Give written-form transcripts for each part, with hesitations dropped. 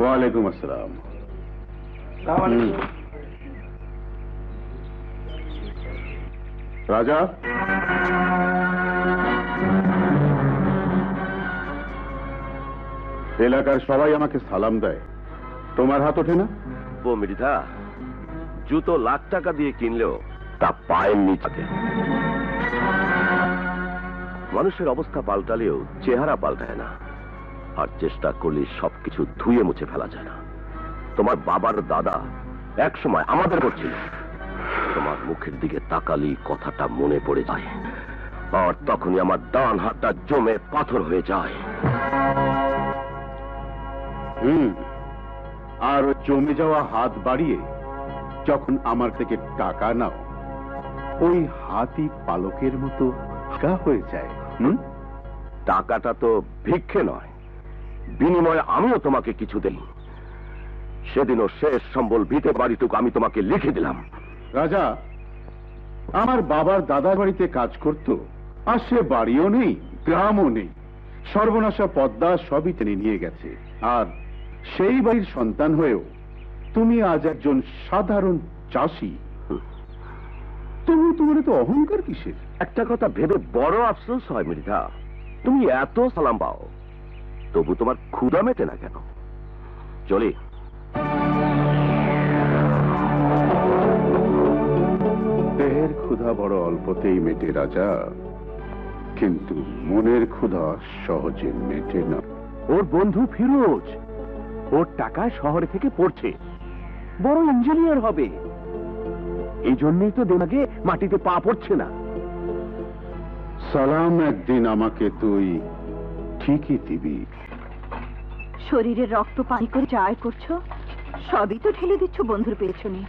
ওয়ালাইকুম আসসালাম। রাজা, এলাকার সবাই আমাকে সালাম দেয়, তোমার হাত ওঠে না? ও মৃধা, জুতো লাখ টাকা দিয়ে কিনলেও তা পায়ের নিচে। মানুষের অবস্থা পাল্টালেও চেহারা পাল্টায় না, আর চেষ্টা করলে সবকিছু ধুয়ে মুছে ফেলা যায় না। তোমার বাবার দাদা এক সময় আমাদের করছিল, তোমার মুখের দিকে তাকালি কথাটা মনে পড়ে যায়, আর তখনই আমার ডান হাতটা জমে পাথর হয়ে যায়। আর জমে যাওয়া হাত বাড়িয়ে যখন আমার থেকে টাকা নাও, ওই হাতই পালকের মতো হালকা হয়ে যায়। টাকাটা তো ভিক্ষে নয়, বিনিময়ে আমিও তোমাকে কিছু দেই। সেদিনও শেষ সম্বল ভিটে বাড়িটুকু আমি তোমাকে লিখে দিলাম। রাজা, আমার বাবার দাদার বাড়িতে কাজ করত, আর সে বাড়িও নেই, গ্রামও নেই, সর্বনাশা পদ্মা সবই টেনে নিয়ে গেছে। আর সেই বাড়ির সন্তান হয়েও তুমি আজ একজন সাধারণ চাষি, তবু তোমার তো অহংকার কিসের? একটা কথা ভেবে বড় আফসোস হয় মৃধা, তুমি এত সালাম পাও তবু তোমার ক্ষুধা মেটে না কেন? চলি। দেহের ক্ষুধা বড় অল্পতেই মেটে রাজা, কিন্তু মনের ক্ষুধা সহজে মেটে না। ওর বন্ধু ফিরোজ ওর টাকা শহরে থেকে পড়ছে, বড় ইঞ্জিনিয়ার হবে, এই জন্যই তো দেমাগে মাটিতে পা পড়ছে না। সালাম একদিন আমাকে তুই ঠিকই দিবি। শরীরের রক্ত পানি করে যা আয় করছো সবই তো ঢেলে দিচ্ছ বন্ধুর পেছনে।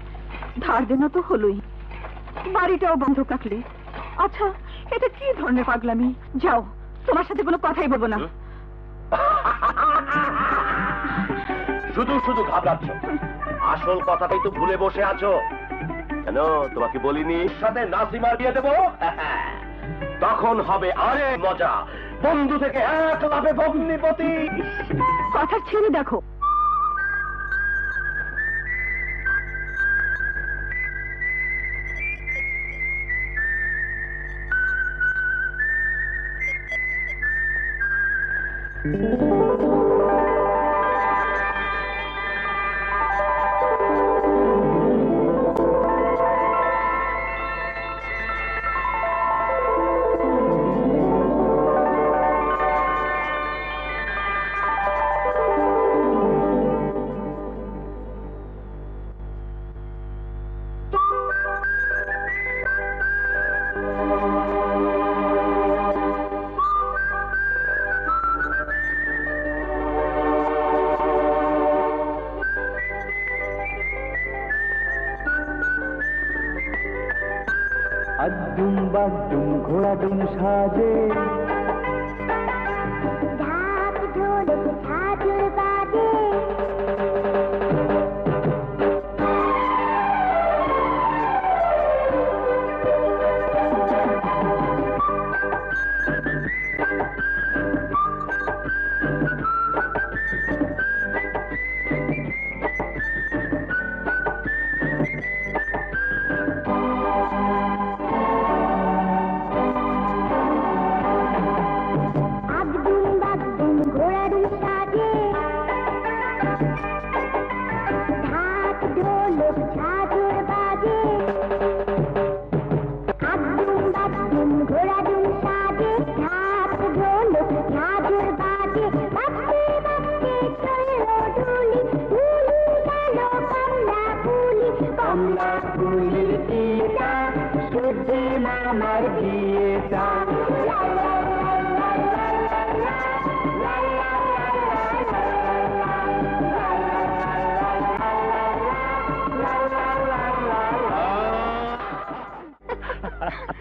ধার দেনা তো হলোই, বাড়িটাও বন্ধ রাখলে। আচ্ছা, এটা কি ধরনের পাগলামি? যাও, তোমার সাথে কোনো কথাই বলবো না। শুধু শুধু ঘাবড়াচ্ছ, আসল কথাটাই তো ভুলে বসে আছো। কেন তোমাকে বলিনি সাথে নাসিমার বিয়ে দেবো? তখন হবে আরে মজা, বন্ধু থেকে এক লাভে ভগ্নিপতি। কথা ছেড়ে দেখো। আদুম বাদুম ঘোড়া দুম সাজে, ঢাক ঢোলক ঝাঁঝর বাজে,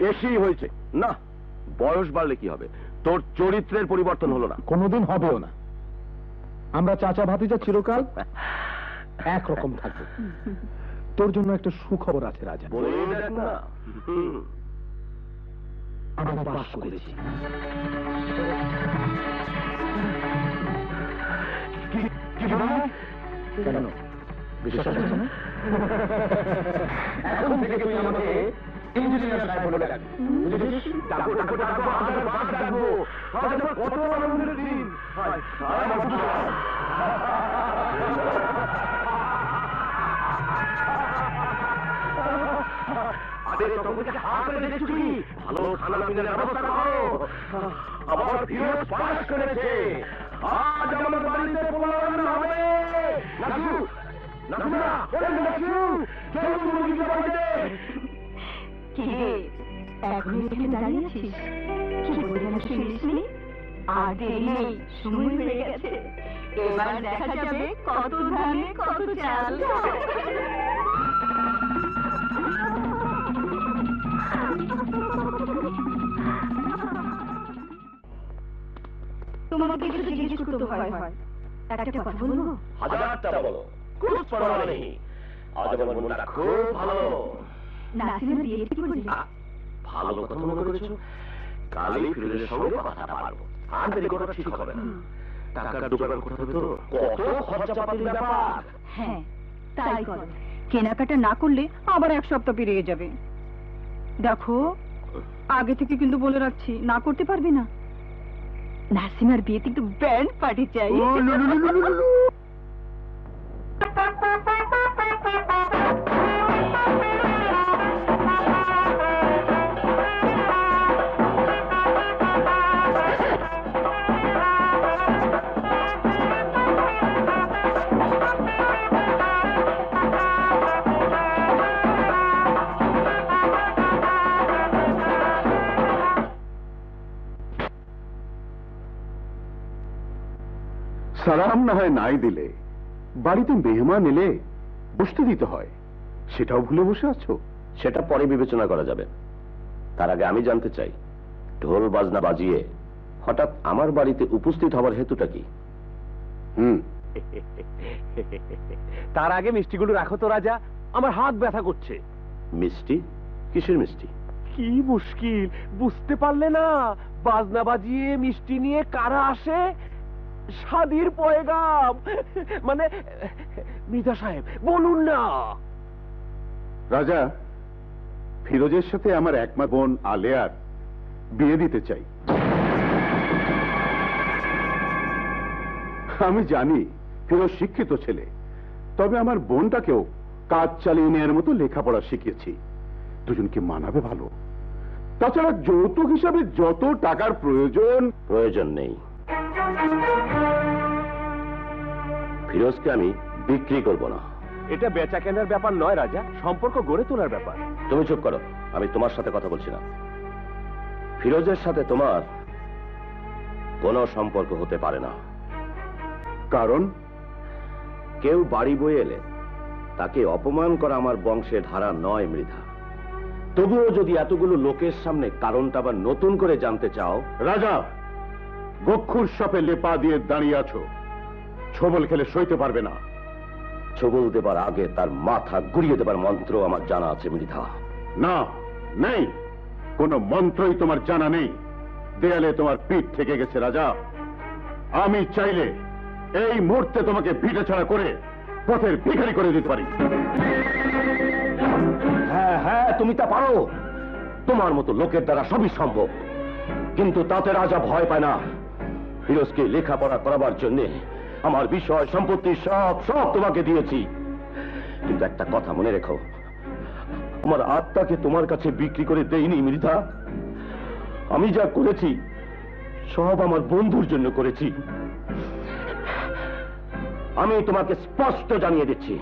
বেশি হয়েছে না। বয়স বাড়লে কি হবে, তোর চরিত্রের পরিবর্তন হলো না। কোনোদিন হবেও না। আমরা চাচা ভাতিজা চিরকাল একরকম থাকবো। তোর জন্য একটা সুখবর আছে রাজা। বলেই দেখ না। আমরা পাস করেছি। কেন বিশ্বাস হচ্ছে না? এখন থেকে তুই আমাকে ইঞ্জিনিয়ার সাহেব বলে ডাকবি, বুঝেছিস? ডাকবো ডাকবো ডাকবো, হাজার বার ডাকবো। আজ আমার কত আনন্দের দিন। হায়, হায় আমার বাবা। আরে তোমাকে হাত করে দেখছো কি? ভালো খানা পিনার ব্যবস্থা করো। আমার ফিরোজ পাস করেছে, আজ আমাদের বাড়িতে পোলাও রান্না হবে। নাচু নাচু না, ওরে নাচু, চলো মুরগিকে বাড়িতে। কে এখন এখানে দাঁড়িয়ে আছিস? কি বললাম শুনিসনি? আর দেরি নেই, সময় হয়ে গেছে। এবার দেখা যাবে কত ধানে কত চাল। তোমাকে কিছু জিজ্ঞেস করতে হয়। একটা কথা বলবো? হাজারটা বলো, কুছ পরোয়া নেই। আজ আমার মনটা খুব ভালো। নাসিমের বিয়ে ঠিক করলি? ভালো কথা মনে করেছো। কালই ফিরোজের সঙ্গে কথা পারবো। আর দেরি করা ঠিক হবে না। টাকার জোগাড় করতে হবে তো, কত খরচাপাতির ব্যাপার। হ্যাঁ, তাই কর। কেনাকাটা না করলে আবার এক সপ্তাহ পেরিয়ে যাবে। দেখো, আগে থেকে কিন্তু বলে রাখছি, না করতে পারবি না। নাসিমার বিয়েতে একটু ব্যান্ড পার্টি চাই। সালাম না হয় নাই দিলে, বাড়িতে মেহমান এলে বসতে দিতে হয়, সেটাও ভুলে বসে আছো। সেটা পরে বিবেচনা করা যাবে। তার আগে আমি জানতে চাই, ঢোল বাজনা বাজিয়ে হঠাৎ আমার বাড়িতে উপস্থিত হবার হেতুটা কি? তার আগে মিষ্টিগুলো রাখো তো রাজা, আমার হাত ব্যথা করছে। মিষ্টি? কিসের মিষ্টি? কি মুশকিল, বুঝতে পারলে না? বাজনা বাজিয়ে মিষ্টি নিয়ে কারা আসে? শাদির পয়গাম, মানে মৃধা সাহেব, বলুন না। রাজা, ফিরোজের সাথে আমার একমা বোন আলেয়ার বিয়ে দিতে চাই। আমি জানি ফিরোজ শিক্ষিত ছেলে, তবে আমার বোনটাকেও কাজ চালিয়ে নেওয়ার মতো লেখাপড়া শিখিয়েছি। দুজনকে মানাবে ভালো। তাছাড়া যৌতুক হিসাবে যত টাকার প্রয়োজন নেই। ফিরোজকে আমি বিক্রি করব না। এটা বেচা কেনার ব্যাপার নয় রাজা, সম্পর্ক গড়ে তোলার ব্যাপার। তুমি চুপ করো, আমি তোমার সাথে কথা বলছি না। ফিরোজের সাথে তোমার কোনো সম্পর্ক হতে পারে না। কারণ কেউ বাড়ি বয়ে এলে তাকে অপমান করা আমার বংশের ধারা নয় মৃধা। তবুও যদি এতগুলো লোকের সামনে কারণটা আবার নতুন করে জানতে চাও। রাজা, গক্ষুর সাপে লেপা দিয়ে দাঁড়িয়ে আছো, ছবল খেলে সইতে পারবে না। ছবল দেবার আগে তার মাথা গুড়িয়ে দেবার মন্ত্র আমার জানা আছে মৃধা। না, নেই, কোন মন্ত্রই তোমার জানা নেই। দেয়ালে তোমার পিঠ থেকে গেছে রাজা। আমি চাইলে এই মুহূর্তে তোমাকে ভিটে ছাড়া করে পথের ভিখারি করে দিতে পারি। হ্যাঁ হ্যাঁ, তুমি তা পারো। তোমার মতো লোকের দ্বারা সবই সম্ভব। কিন্তু তাতে রাজা ভয় পায় না। ফিরোজকে লেখাপড়া করাবার জন্য আমার বিষয় সম্পত্তি সব সব তোমাকে দিয়েছি। কিন্তু একটা কথা মনে রেখো, আমার আত্মাকে তোমার কাছে বিক্রি করে দেইনি মৃধা। আমি যা করেছি সব আমার বন্ধুর জন্য করেছি। আমি তোমাকে স্পষ্ট জানিয়ে দিচ্ছি,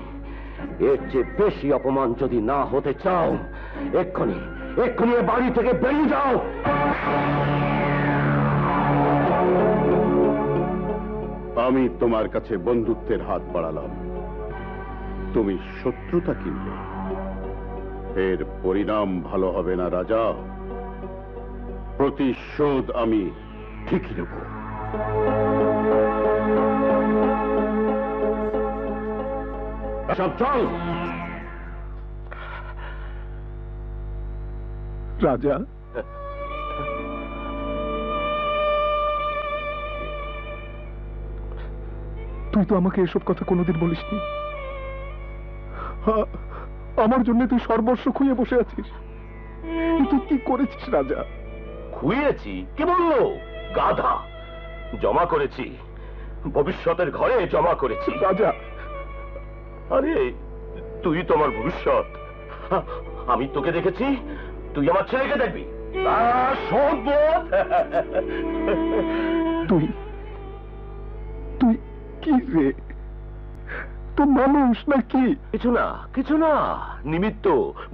এর চেয়ে বেশি অপমান যদি না হতে চাও, এক্ষুনি এক্ষুনি এ বাড়ি থেকে বেরিয়ে যাও। আমি তোমার কাছে বন্ধুত্বের হাত বাড়ালাম, তুমি শত্রুতা কিনলে। এর পরিণাম ভালো হবে না রাজা। প্রতিশোধ আমি ঠিকই নেব। সব চল। রাজা, তুই তো আমাকে এসব কথা কোনোদিন বলিসনি। আমার জন্য তুই সর্বস্ব খুঁয়ে বসে আছিস। তুই কি করেছিস রাজা? খুইয়েছি? কে বললো? গাধা! জমা করেছি, ভবিষ্যতের ঘরে জমা করেছি। রাজা, আরে তুই তোমার ভবিষ্যৎ। আমি তোকে দেখেছি, তুই আমার ছেলেকে দেখবি। তুই তুই কি রে? তো মানুষ নাকি? কিছু না, কিছু না, নিমিত্ত,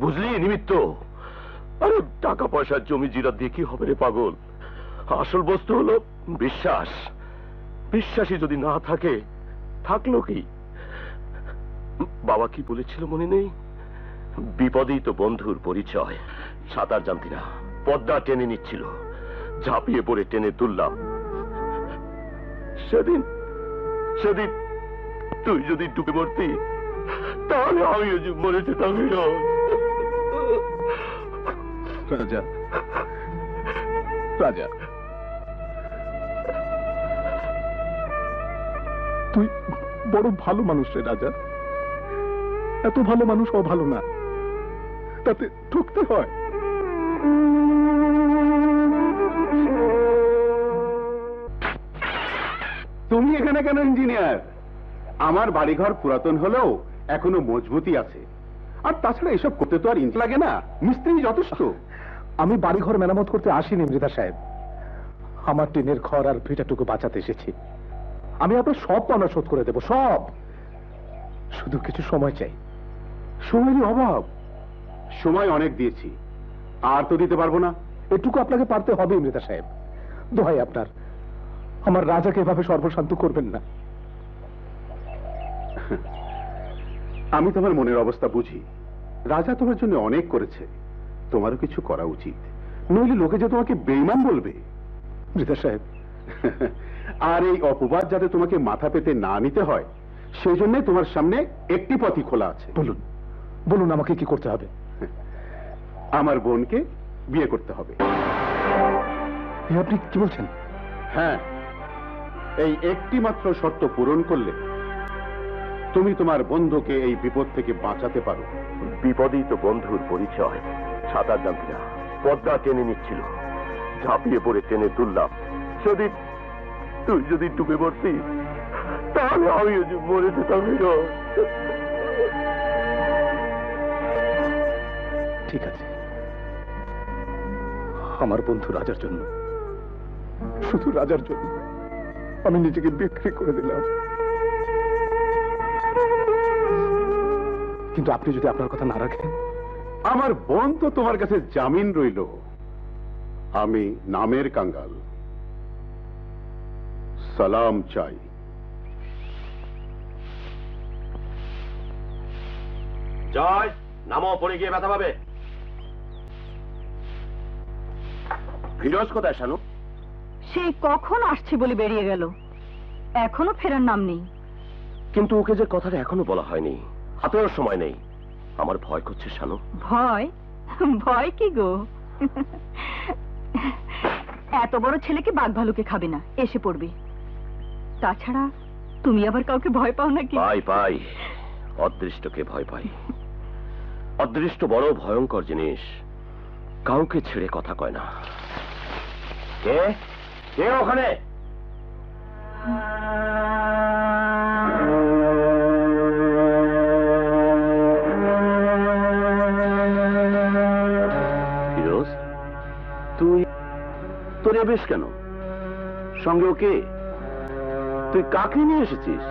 বুঝলি? নিমিত্ত। আরে টাকা পয়সার জমি জিরা দিয়ে কি হবে রে পাগল? আসল বস্তু হলো বিশ্বাস। বিশ্বাসী যদি না থাকে, থাকলো কি? বাবা কি বলেছিল মনে নেই? বিপদেই তো বন্ধুর পরিচয়। সাঁতার জানতি না, পদ্মা টেনে নিচ্ছিল, ঝাঁপিয়ে পড়ে টেনে তুললাম। সেদিন সেদিন তুই যদি ডুবে পড়তি, তাহলে আমিও যে মরে যেতাম। রাজা, রাজা, তুই বড় ভালো মানুষ রে রাজা। এত ভালো মানুষ ভালো না, তাতে ঠকতে হয়। তুমি এখানে কেন ইঞ্জিনিয়ার? আমার বাড়িঘর পুরাতন হলেও এখনো মজবুতি আছে। আর তাছাড়া এসব করতে তো আর ইঞ্চ লাগে না, মিস্ত্রি যথেষ্ট। আমি বাড়িঘর মেরামত করতে আসিনি মৃধা সাহেব, আমার টিনের ঘর আর ভিটাটুকু বাঁচাতে এসেছি। আমি আপনার সব পাওনা শোধ করে দেব, সব। শুধু কিছু সময় চাই। সময়ের অভাব? সময় অনেক দিয়েছি, আর তো দিতে পারবো না। এটুকু আপনাকে পারতে হবে মৃধা সাহেব। দোহাই আপনার, আমার রাজাকে এভাবে সর্বশান্ত করবেন না। আমি তোমার মনের অবস্থা বুঝি। রাজা তোমার জন্য অনেক করেছে, তোমারও কিছু করা উচিত, নইলে লোকে যে তোমাকে বেঈমান বলবে। মৃধা সাহেব, আর এই অপবাদ যাতে তোমাকে মাথা পেতে না নিতে হয়, সেই জন্য তোমার সামনে একটি পথই খোলা আছে। বলুন, বলুন আমাকে কি করতে হবে? আমার বোনকে বিয়ে করতে হবে। আপনি কি বলছেন? হ্যাঁ, এই একটি মাত্র শর্ত পূরণ করলে তুমি তোমার বন্ধুকে এই বিপদ থেকে বাঁচাতে পারো। বিপদেই তো বন্ধুর পরিচয়। সাঁতার জানতি না, পদ্মা টেনে নিচ্ছিল, ঝাঁপিয়ে পড়ে টেনে তুললাম। সেদিন তুই যদি ডুবে পড়তি, তাহলে আমিও যে মরে যেতাম। ঠিক আছে, আমার বন্ধু রাজার জন্য, শুধু রাজার জন্য আমি নিজেকে বিক্রি করে দিলাম। কিন্তু আপনি যদি আপনার কথা না রাখেন? আমার বোন তো তোমার কাছে জামিন রইল। আমি নামের কাঙ্গাল, সালাম চাই। জয়, নামও পড়ে গিয়ে ব্যথা পাবে। ফিরোজ কোথায় শানু? সেই কখন আসছে বলে বেরিয়ে গেল, এখনো ফেরার নাম নেই। কিন্তু ওকে যে কথাটা এখনো বলা হয়নি, হাতেও সময় নেই। আমার ভয় করছে শানু। ভয়? ভয় কি গো? এত বড় ছেলেকে বাঘ ভালুকে খাবে না, এসে পড়বে। তাছাড়া তুমি আবার কাউকে ভয় পাও নাকি? পাই পাই, অদৃষ্টকে ভয় পাই। অদৃষ্ট বড় ভয়ঙ্কর জিনিস, কাউকে ছেড়ে কথা কয় না। কে কে ওখানে? ফিরোজ, তুই তোর বেশ কেন? সঙ্গে ওকে? তুই কাকে নিয়ে এসেছিস?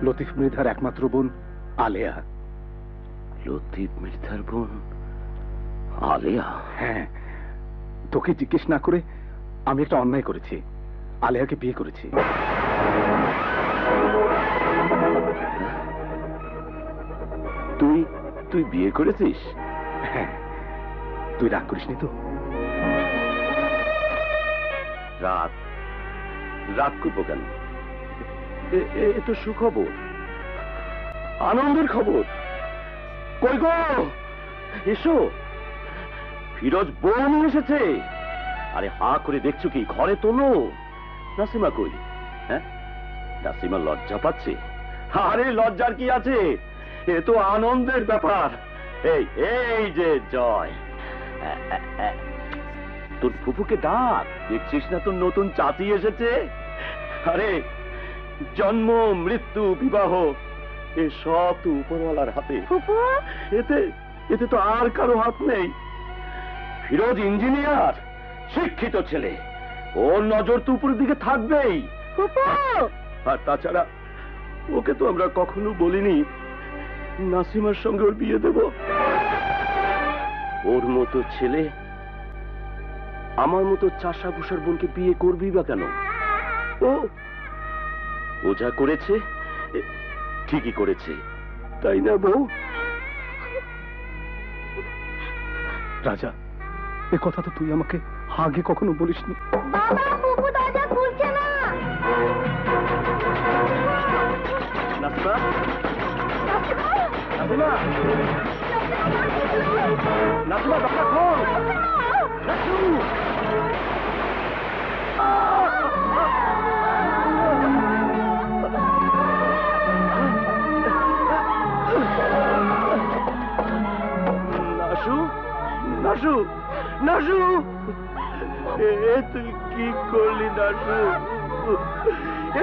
লতিফ মৃধার একমাত্র বোন আলেয়া। লতিফ মৃধার বোন আলেয়া? হ্যাঁ, তোকে জিজ্ঞেস না করে আমি একটা অন্যায় করেছি, আলেয়াকে বিয়ে করেছি। তুই তুই বিয়ে করেছিস? হ্যাঁ, তুই রাগ করিসনি তো? রাগ? রাগ করবো কেন? এ তো সুখবর, আনন্দের খবর। কই গো, এসো, ফিরোজ বউ নিয়ে এসেছে। আরে হা করে দেখছো কি? ঘরে তোলো। নাসিমা কই? হ্যাঁ, নাসিমা লজ্জা পাচ্ছে? আরে লজ্জার কি আছে, এ তো আনন্দের ব্যাপার। এই এই যে জয়, তোর ফুপুকে ডাক, দেখছিস না তোর নতুন চাচি এসেছে। আরে জন্ম মৃত্যু বিবাহ এ সব তো উপরওয়ালার হাতে। এতে এতে তো আর কারো হাত নেই। ফিরোজ ইঞ্জিনিয়ার, শিক্ষিত ছেলে, ওর নজর তো উপরের দিকে থাকবেই। আর তাছাড়া ওকে তো আমরা কখনো বলিনি নাসিমার সঙ্গে ওর বিয়ে দেব। ওর মতো ছেলে আমার মতো চাষা ভুষার বোনকে বিয়ে করবি বা কেন? ও যা করেছে ঠিকই করেছে, তাই না বউ? রাজা, এ কথা তো তুই আমাকে আগে কখনো বলিসনি। বাবা, ফুপু দরজা খুলছে না। নাসিমা, নাসিমা, দরজা খোল। নাসু! নাসু, নাসু, নাসু, এ তুই কি করলি নাসু?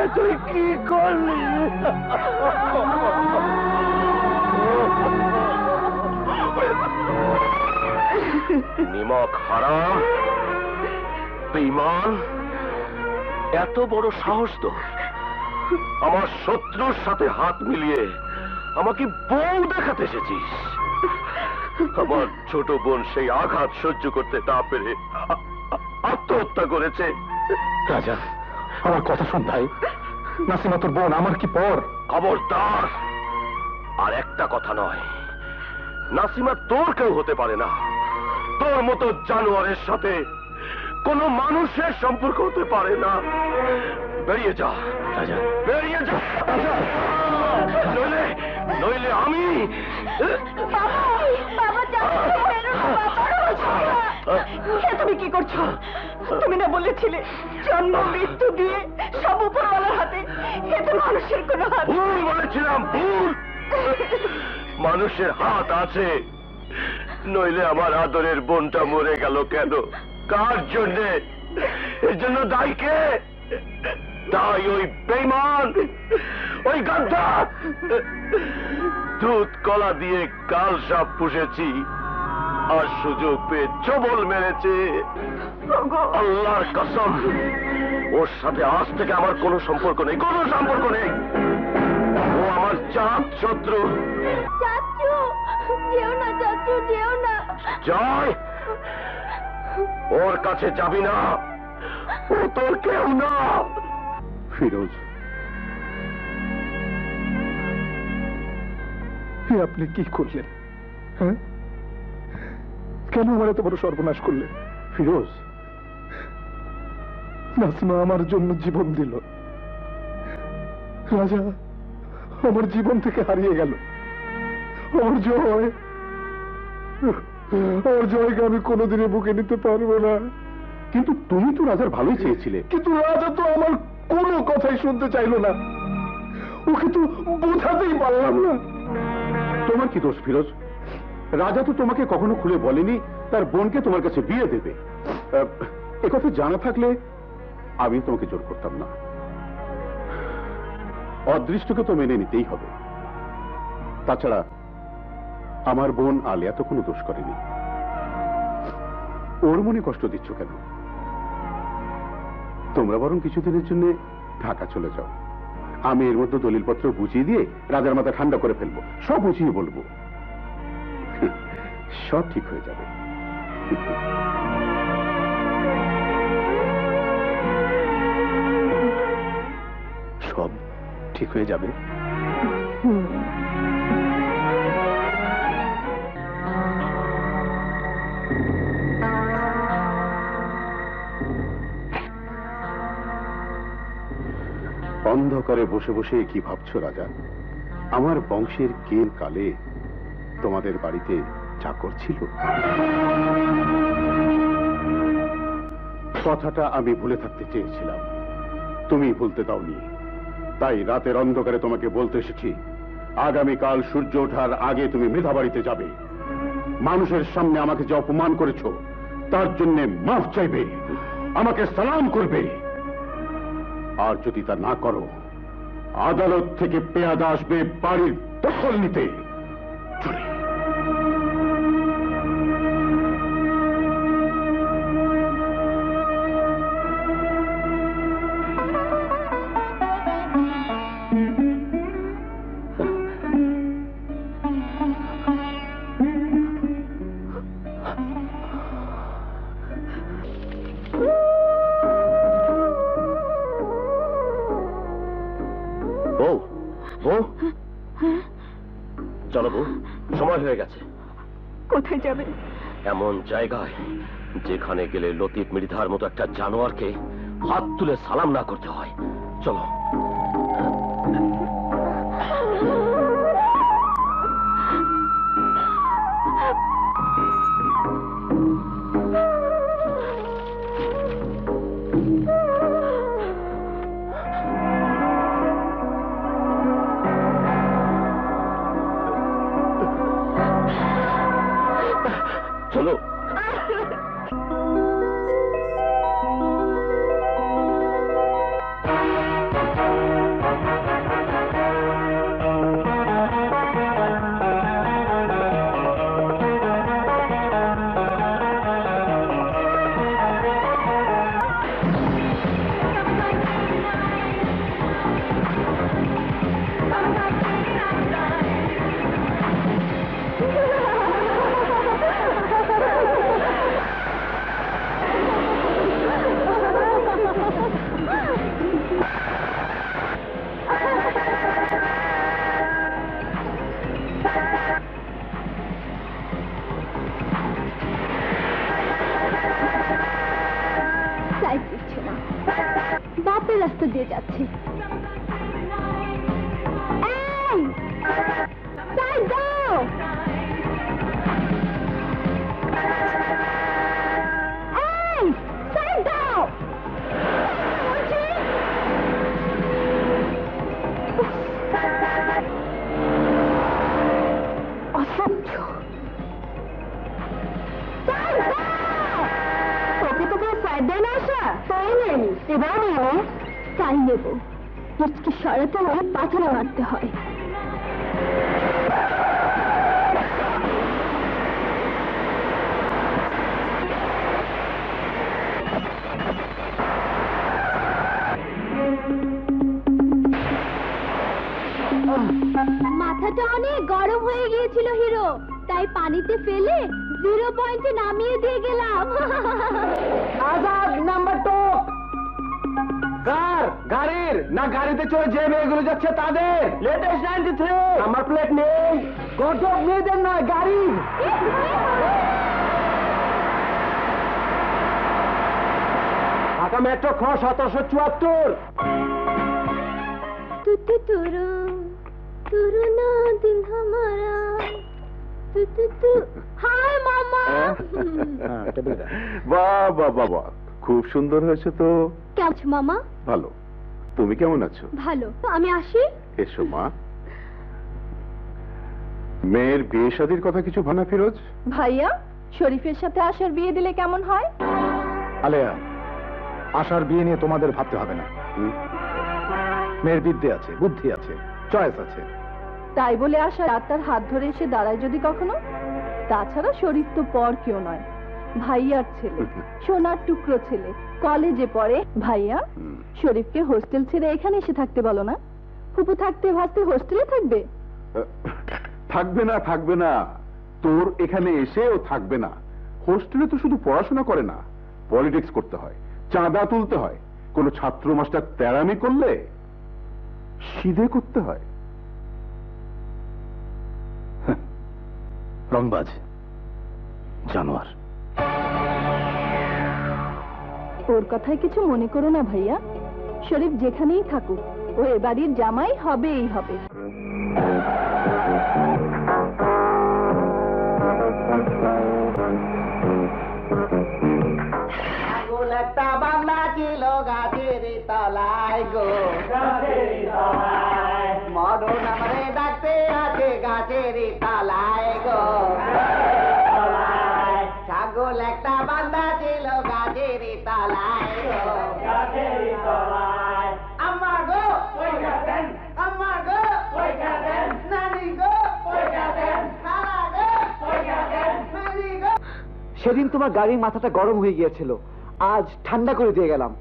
এ তুই কি করলি? নিমক হারাম, বেঈমান, এত বড় সাহস তোর! আমার শত্রুর সাথে হাত মিলিয়ে আমাকে বউ দেখাতে এসেছিস। আমার ছোট বোন সেই আঘাত সহ্য করতে না পেরে আত্মহত্যা করেছে। রাজা, আমার কথা শোন ভাই। নাসিমা তোর বোন, আমার কি পর? খবরদার! আর একটা কথা নয়, নাসিমা তোর কেউ হতে পারে না। তোর মতো জানোয়ারের সাথে কোন মানুষের সম্পর্ক হতে পারে না। বেরিয়ে যা রাজা, বেরিয়ে যা। নইলে নইলে আমি। তুমি কি করছো? তুমি না বলেছিলে জন্ম মৃত্যু দিয়ে সব উপরওয়ালার হাতে, এতে মানুষের কোনো হাত? ভুল বলেছিলাম, ভুল। মানুষের হাত আছে, নইলে আমার আদরের বোনটা মরে গেল কেন? কার জন্যে? এর জন্য দায়ী কে? তাই ওই বেঈমান, ওই গাদ্দার। দুধ কলা দিয়ে কাল সাপ পুষেছি, আর সুযোগ পেয়ে চবল মেরেছে। আল্লাহর কসম, ওর সাথে আজ থেকে আমার কোনো সম্পর্ক নেই, কোনো সম্পর্ক নেই। ও আমার জাত শত্রু। চাচু, যেও না চাচু, যেও না। জয়, ওর কাছে যাবি না, ও তোর কেউ না। ফিরোজ, আপনি কি করলেন? হ্যাঁ, কেন আমার এত বড় সর্বনাশ করলেন? ফিরোজ, নাসিমা আমার জন্য জীবন দিল। রাজা আমার জীবন থেকে হারিয়ে গেল। আমার জয়কে আমি কোনোদিনই বুকে নিতে পারবো না। কিন্তু তুমি তো রাজার ভালোই চেয়েছিলে। কিন্তু রাজা তো আমার কোনো কথাই শুনতে চাইলো না। ওকে তো বোঝাতেই পারলাম না। তোমার কি দোষ ফিরোজ? রাজা তো তোমাকে কখনো খুলে বলেনি তার বোনকে তোমার কাছে বিয়ে দেবে। একথা জানা থাকলে আমি তোমাকে জোর করতাম না। অদৃষ্টকে তো মেনে নিতেই হবে। তাছাড়া আমার বোন আলিয়া তো কোনো দোষ করেনি। ওর মনে কষ্ট দিচ্ছ কেন? তোমরা বরং কিছুদিনের জন্য ঢাকা চলে যাও। আমি এর মধ্যে দলিলপত্র বুঝিয়ে দিয়ে রাজার মাথা ঠান্ডা করে ফেলবো, সব বুঝিয়ে বলবো। সব ঠিক হয়ে যাবে। সব ঠিক হয়ে যাবে। অন্ধকারে বসে বসে কি ভাবছো রাজা? আমার বংশের কে কালে তোমাদের বাড়িতে চাকর ছিল? কথাটা আমি ভুলে থাকতে চেয়েছিলাম, তুমি ভুলতে দাওনি। তাই রাতের অন্ধকারে তোমাকে বলতে এসেছি, আগামীকাল সূর্য ওঠার আগে তুমি মৃধা বাড়িতে যাবে। মানুষের সামনে আমাকে যে অপমান করেছো তার জন্য মাফ চাইবে, আমাকে সালাম করবে। আর যদি তা না করো, আদালত থেকে পেয়াদা আসবে বাড়ির দখল নিতে। চলে। বউ, বউ, চলো বউ, সময় হয়ে গেছে। কোথায় যাবে? এমন জায়গায় যেখানে গেলে লতিফ মৃধার মতো একটা জানোয়ারকে হাত তুলে সালাম না করতে হয়। চলো। চলো। সাইড দিচ্ছে না, বাপের রাস্তা দিয়ে যাচ্ছে। এই, সাইড দাও। এই, সাইড দাও। বলছি। অসহ্য। সাইড দাও। তোকে তোকে সাইড দেয় না আসা? তাই নেই, এবার নেই। তাই নেব। আজকে সরাতে হলে পাথরে মারতে হয়। মাথাটা অনেক গরম হয়ে গিয়েছিল হিরো, তাই পানিতে ফেলে 0 পয়েন্টে নামিয়ে দিয়ে গেলাম। আজাদ নাম্বার 2। কার? গাড়ির না গাড়িতে চড়ে যে মেয়েগুলো যাচ্ছে তাদের? লেটেস্ট 93। নাম্বার প্লেট নেই। গজব মেয়েদের নয়, গাড়ির। ঢাকা মেট্রো খ 1774। तू तुरु तुरु ना दिल हमारा तू हाय मामा। বাহ বাহ বাহ বাহ, খুব সুন্দর হয়েছে তো। কেমন আছো মামা? ভালো, তুমি কেমন আছো? ভালো। আমি আসি? এসো মা। মেয়ের বিয়ে শাদীর কথা কিছু ভানা ফিরোজ? ভাইয়া, শরীফের সাথে আশার বিয়ে দিলে কেমন হয়? আলেয়া, আশার বিয়ে নিয়ে তোমাদের ভাবতে হবে না। মেয়ের বিদ্যে আছে, বুদ্ধি আছে, চয়েস আছে। তাই বলে আশা তার হাত ধরে এসে দাঁড়ায় যদি কখনো? তাছাড়া শরীফ তো পর কেউ নয়, ভাইয়ার ছেলে, সোনার টুকরো ছেলে, কলেজে পড়ে। ভাইয়া, শরীফকে হোস্টেল ছেড়ে এখানে এসে থাকতে বলো না। ফুপু থাকতে ভাবতে হোস্টেলে থাকবে? থাকবে না, থাকবে না। তোর এখানে এসেও থাকবে না। হোস্টেলে তো শুধু পড়াশোনা করে না, পলিটিক্স করতে হয়, চাঁদা তুলতে হয়, কোন ছাত্র মাস্টার তেরামি করলে সিধে করতে হয়। রংবাজ জানোয়ার। ওর কথায় কিছু মনে করো না ভাইয়া, শরীফ যেখানেই থাকুক ও এ বাড়ির জামাই হবেই হবে। একটা বাংলা ছিল গাছের তলায় গো, গাছের সেদিন তোমার গাড়ির মাথাটা গরম হয়ে গিয়েছিল, আজ ঠান্ডা করে দিয়ে গেলাম।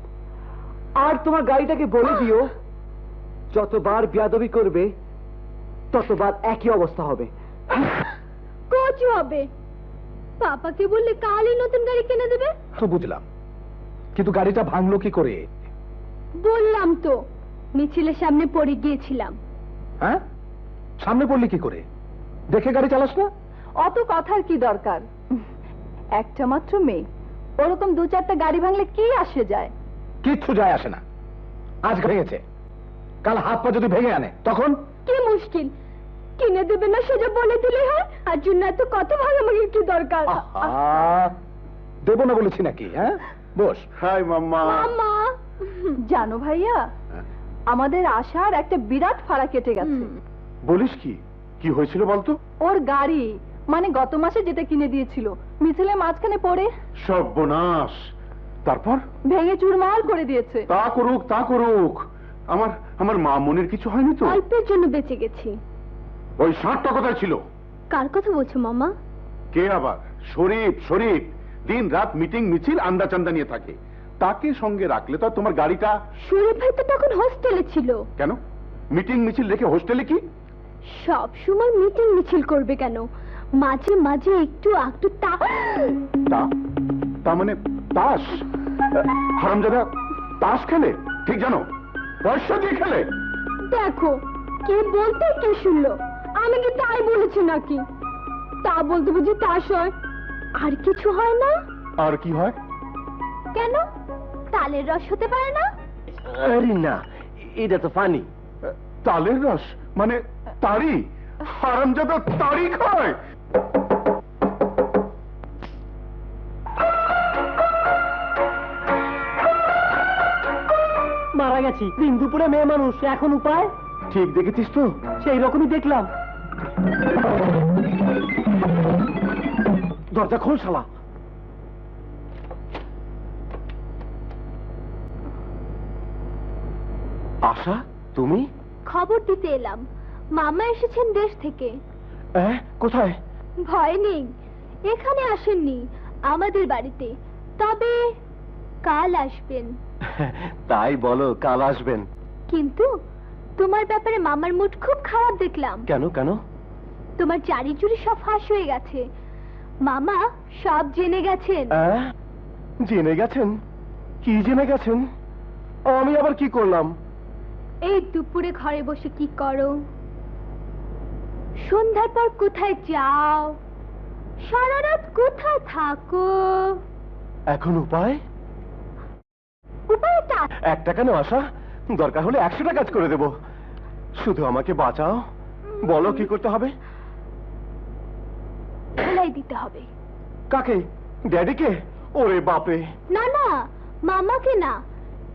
আর তোমার গাড়িটাকে বলে দিও, যতবার বেয়াদবি করবে ততবার একই অবস্থা হবে। কচু হবে। পাপাকে বললে কালই নতুন গাড়ি কিনে দেবে। তো বুঝলাম, কিন্তু গাড়িটা ভাঙলো কি করে? বললাম তো, মিছিলের সামনে পড়ে গিয়েছিলাম। হ্যাঁ, সামনে পড়লি কি করে? দেখে গাড়ি চালাস না? অত কথার কি দরকার? একটা মাত্র মেয়ে, ওরকম দু চারটা গাড়ি ভাঙলে কি আসে যায়? কিচ্ছু যায় আসে না। আজ ভেঙেছে, কাল হাত পা যদি ভেঙে আনে তখন? কি মুশকিল, কিনে দেবে না সেটা বলে দিলে হয়। আর জন্য এত কত ভাগাভাগির কি দরকার? দেব না বলেছি নাকি? হ্যাঁ, বস। হাই মাম্মা। মামা, জানো ভাইয়া, আমাদের আশার একটা বিরাট ফাড়া কেটে গেছে। বলিস কি? কি হয়েছিল বলতো? ওর গাড়ি, মানে গত মাসে যেটা কিনে দিয়েছিল, মিছিলের মাঝখানে পড়ে সর্বনাশ। তারপর? ভেঙে চুরমার করে দিয়েছে। তা করুক, তা করুক। আমার আমার মা মনের কিছু হয়নি তো? অল্পের জন্য বেঁচে গেছি। ওই ষাটটা কোথায় ছিল? কার কথা বলছো মামা? কে আবার? শরীফ। শরীফ দিন রাত মিটিং মিছিল আন্দা চান্দা নিয়ে থাকে, তাকে সঙ্গে রাখলে তো আর তোমার গাড়িটা। শরীফ ভাই তো তখন হোস্টেলে ছিল। কেন মিটিং মিছিল রেখে হোস্টেলে কি? সব সময় মিটিং মিছিল করবে কেন? মাঝে মাঝে একটু একটু তা তা মানে তাস? হারামজাদা তাস খেলে, ঠিক জানো? পয়সা দিয়ে খেলে। দেখো, কে বলতে কে শুনলো? আমি কি তাই বলেছি নাকি? তা বলতে বুঝি তাস হয়? আর কিছু হয় না? আর কি হয়? কেন, তালের রস হতে পারে না? আরে না, এটা তো ফানি। তালের রস মানে তারি? হারামজাদা তারি খায়? মারা গেছি, দিন দুপুরে মেয়ে মানুষ, এখন উপায়? ঠিক দেখেছিস তো? সেই রকমই দেখলাম। দরজা খোল শালা। আশা, তুমি? খবর দিতে এলাম, মামা এসেছেন দেশ থেকে। কোথায়? ভয় নেই, এখানে আসেননি, আমাদের বাড়িতে। তবে কাল আসবেন। তাই বলো, কাল আসবেন? কিন্তু তোমার ব্যাপারে মামার মুড খুব খারাপ দেখলাম। কেন কেন? তোমার চারি চুরি সব ফাঁস হয়ে গেছে। মামা সব জেনে গেছেন। জেনে গেছেন? কি জেনে গেছেন? আমি আবার কি করলাম? এই দুপুরে ঘরে বসে কি করো? সন্ধ্যার পর কোথায় যাও? সারা রাত কোথায় থাকো? এখন উপায়? উপায়টা একটা কেন আশা, দরকার হলে 100টা কাজ করে দেব। শুধু আমাকে বাঁচাও, বলো কি করতে হবে? ধোলাই দিতে হবে। কাকে? ড্যাডিকে? ওরে বাপরে! না না, মামাকে না,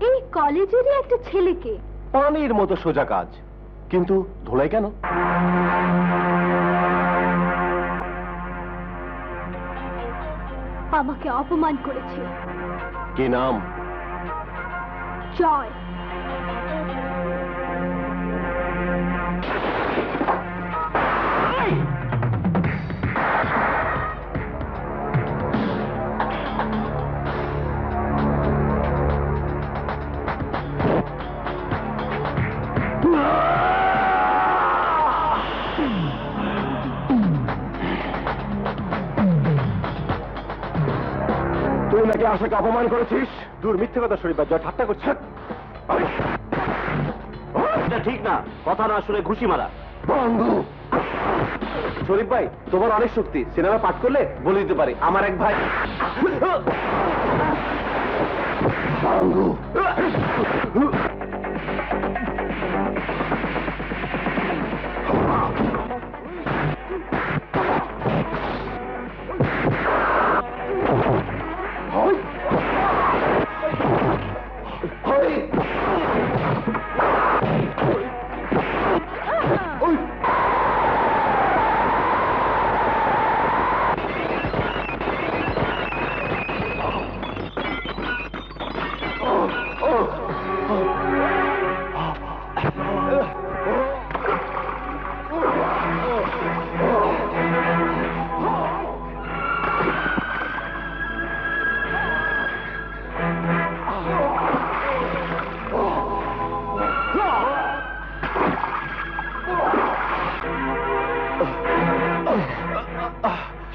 এই কলেজেরই একটা ছেলেকে। পানির মতো সোজা কাজ, কিন্তু ধোলাই কেন? আমাকে অপমান করেছে। কি নাম? জয়। তুই নাকি আশাকে অপমান করেছিস? দূর, মিথ্যে কথা শরীফ ভাই, জয় ঠাট্টা করছে। এটা ঠিক না, কথা না শুনে ঘুষি মারা। বন্ধু শরীফ ভাই, তোমার অনেক শক্তি, সিনেমা পাঠ করলে বলে দিতে পারি। আমার এক ভাই। বন্ধু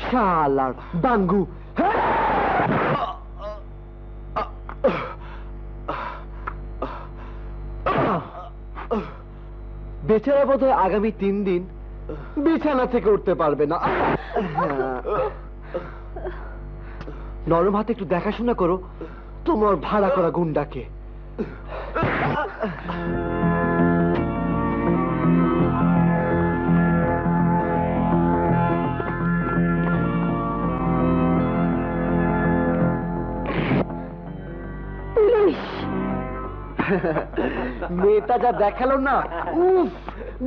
শালার বাঙ্গু। বেচারা বোধহয় আগামী 3 দিন বিছানা থেকে উঠতে পারবে না। নরম হাতে একটু দেখাশোনা করো তোমার ভাড়া করা গুন্ডাকে। মেয়েটা যা দেখালো না, উফ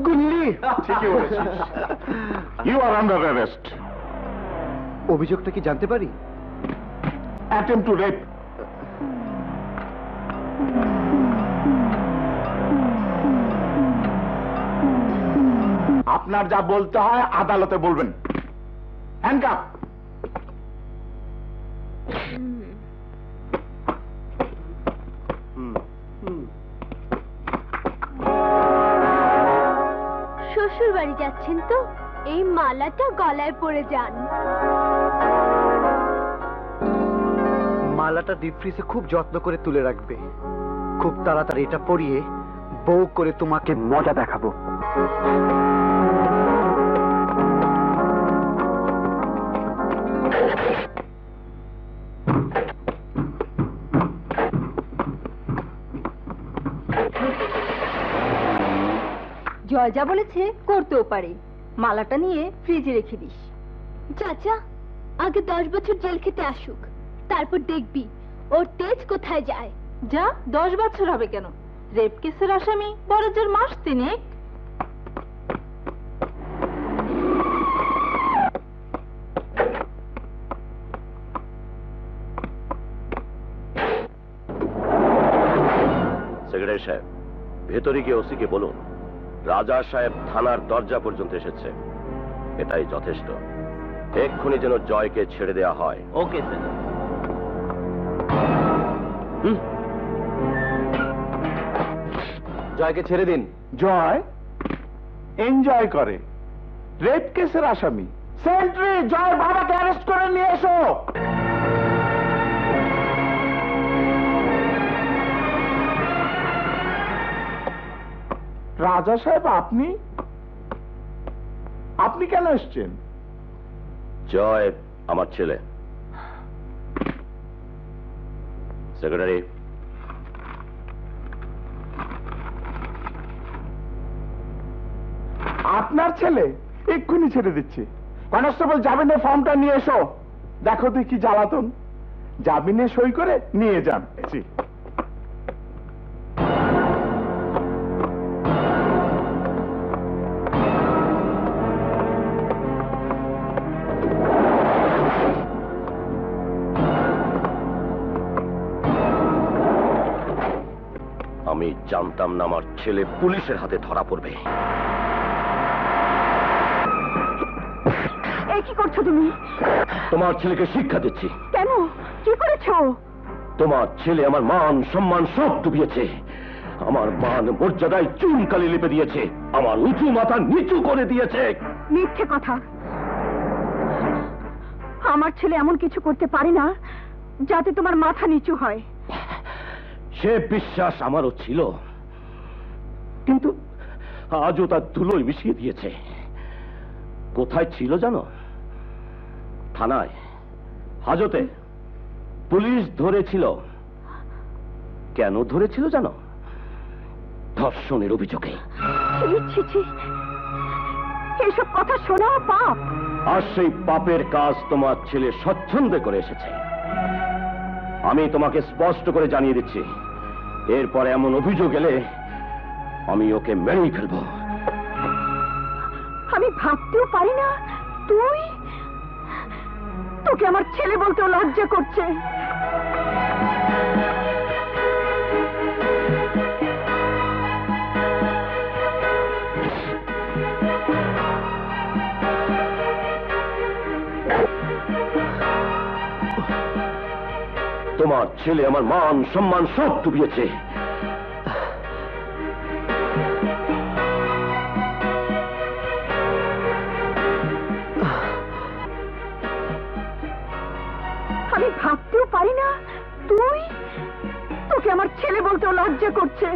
গুল্লি। ঠিকই বলেছিস। You are under arrest. অভিযোগটা কি জানতে পারি? Attempt to rape. আপনার যা বলতে হয় আদালতে বলবেন। হ্যান্ডকাপ। শ্বশুর বাড়ি যাচ্ছেন তো এই মালাটা গলায় পরে যান। মালাটা ডিপ ফ্রিজে খুব যত্ন করে তুলে রাখবে। খুব তাড়াতাড়ি এটা পরিয়ে বউ করে তোমাকে মজা দেখাবো। জয় যা বলেছে করতেও পারে। মালাটা নিয়ে ফ্রিজে রেখে দিস। চাচা আগে 10 বছর জেল খেতে আসুক, তারপর দেখবি ওর তেজ কোথায় যায়। যা 10 বছর হবে কেন? রেপ কেসের আসামি বড় জোর মাস 3। সেক্রেটারি সাহেব, ভেতরে গিয়ে ওসিকে বলুন রাজা সাহেব থানার দরজা পর্যন্ত এসেছে। এটাই যথেষ্ট। এক্ষুনি যেন জয়কে ছেড়ে দেয়া হয়। Okay sir. জয়কে ছেড়ে দিন। জয় এনজয় করে। রেপ কেসের আসামি। সেন্ট্রি, জয় বাবাকে অ্যারেস্ট করে নিয়ে এসো। রাজা সাহেব, আপনি আপনি কেন এসছেন? জয় আমার ছেলে। সেক্রেটারি, আপনার ছেলে? এক্ষুনি ছেড়ে দিচ্ছি। কনস্টেবল, জামিনের ফর্মটা নিয়ে এসো। দেখো তুই কি জ্বালাতন। জামিনে সই করে নিয়ে যান। জি। আমি জানতাম না আমার ছেলে পুলিশের হাতে ধরা পড়বে। এই কি করছো তুমি? তোমার ছেলেকে শিক্ষা দিচ্ছি। কেন? কি করেছো? তোমার ছেলে আমার মান সম্মান সব ডুবিয়েছে। আমার মান মর্যাদায় চুনকালি লিপে দিয়েছে। আমার উঁচু মাথা নিচু করে দিয়েছে। মিথ্যে কথা। আমার ছেলে এমন কিছু করতে পারে না যাতে তোমার মাথা নিচু হয়। সে বিশ্বাস আমারও ছিল, কিন্তু আজও তার ধুলোয় মিশিয়ে দিয়েছে। কোথায় ছিল জানো? থানায়, হাজতে। পুলিশ ধরেছিল। কেন ধরেছিল জানো? ধর্ষণের অভিযোগে। এইসব কথা শোনা পাপ। আর সেই পাপের কাজ তোমার ছেলে স্বচ্ছন্দে করে এসেছে। আমি তোমাকে স্পষ্ট করে জানিয়ে দিচ্ছি, এরপর এমন অভিযোগ এলে আমি ওকে মেরেই ফেলবো। আমি ভাবতেও পারি না তুই। তোকে আমার ছেলে বলতেও লজ্জা করছে। তোমার ছেলে আমার মান সম্মান সব ডুবিয়েছে। পারি না? তুই? তোকে আমার ছেলে বলতেও লজ্জা করছে।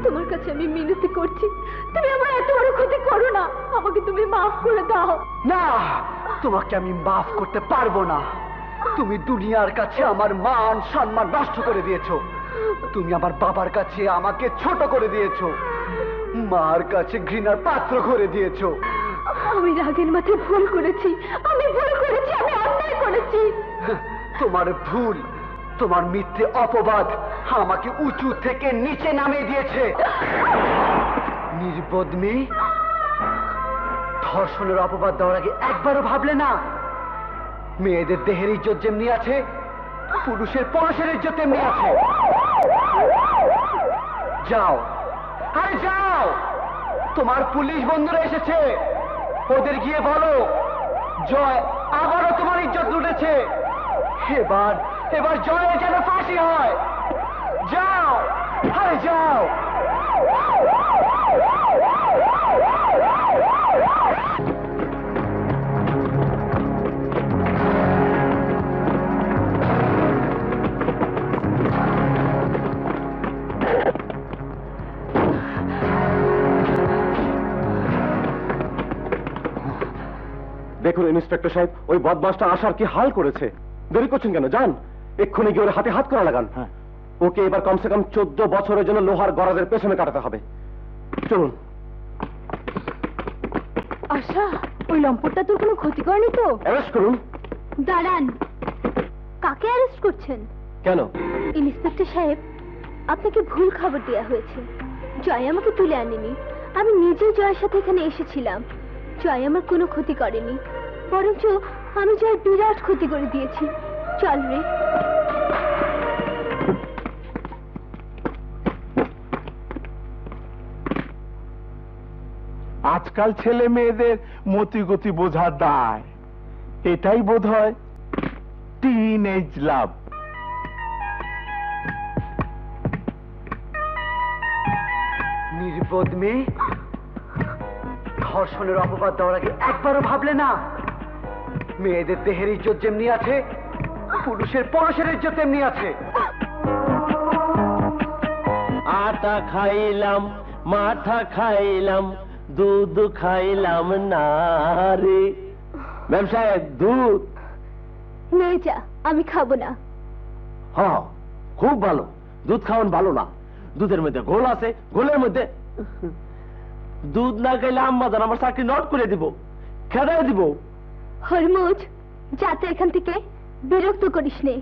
তোমার কাছে আমি মিনতি করছি, তুমি আমার এত বড় ক্ষতি করো না, আমাকে তুমি মাফ করে দাও। না, তোমাকে আমি মাফ করতে পারবো না। তুমি দুনিয়ার কাছে আমার মান সম্মান নষ্ট করে দিয়েছো। তুমি আমার বাবার কাছে আমাকে ছোট করে দিয়েছো, মার কাছে ঘৃণার পাত্র করে দিয়েছো। আমি রাগের মাথায় ভুল করেছি, আমি ভুল করেছি, আমি অন্যায় করেছি। তোমার ভুল, তোমার মিথ্যে অপবাদ আমাকে উঁচু থেকে নিচে নামিয়ে দিয়েছে। নির্বোধ মেয়ে, ধর্ষণের অপবাদ দেওয়ার আগে একবারও ভাবলে না? মেয়েদের দেহের ইজ্জত যেমনি আছে, পুরুষের পরশের ইজ্জত তেমনি আছে। যাও, আরে যাও, তোমার পুলিশ বন্ধুরা এসেছে, ওদের গিয়ে বলো জয় আবারও তোমার ইজ্জত লুটেছে। এবার জয়ের যেন ফাঁসি হয়। যাও, আরে যাও। দেখুন ইন্সপেক্টর সাহেব, ওই বদমাসটা আসার কি হাল করেছে। দেরি করছেন কেন? যান, এক্ষুনি গিয়ে ওর হাতে হাত করা লাগান। ওকে এবার কমসে কম 14 বছরের জন্য লোহার গরাদের পেছনে কাটাতে হবে। চলুন। আশা, ওই লম্পটটা তোর কোনো ক্ষতি করেনি তো? অ্যারেস্ট করুন। দাঁড়ান, কাকে অ্যারেস্ট করছেন? কেন? ইন্সপেক্টর সাহেব, আপনাকে ভুল খবর দেওয়া হয়েছে। জয় আমাকে তুলে আনেনি, আমি নিজেই জয়ের সাথে এখানে এসেছিলাম। জয় আমার কোনো ক্ষতি করেনি, বরঞ্চ আমি জয়ের বিরাট ক্ষতি করে দিয়েছি। চল রে। আজকাল ছেলে মেয়েদের মতিগতি বোঝার দায়, এটাই বোধ হয় টিনেজ লাভ। নির্বোধ মেয়ে, ধর্ষণের অপবাদ দেওয়ার আগে একবারও ভাবলে না? মেয়েদের দেহের ইজ্জত যেমনি আছে, পুরুষের পরশের ইজ্জত তেমনি আছে। আটা খাইলাম, মাথা খাইলাম, দুধ খাইলাম না রে। ম্যাম সাহেব, দুধ। নিয়ে যা, আমি খাবো না। হ্যাঁ, খুব ভালো। দুধ খাওয়ান ভালো না, দুধের মধ্যে গোল আছে, গোলের মধ্যে দুধ না খাইলে আম্মা জান আমার চাকরি নট করে দিব, খেদাই দিব। হরমুজ, যাতে এখান থেকে, বিরক্ত করিস নে,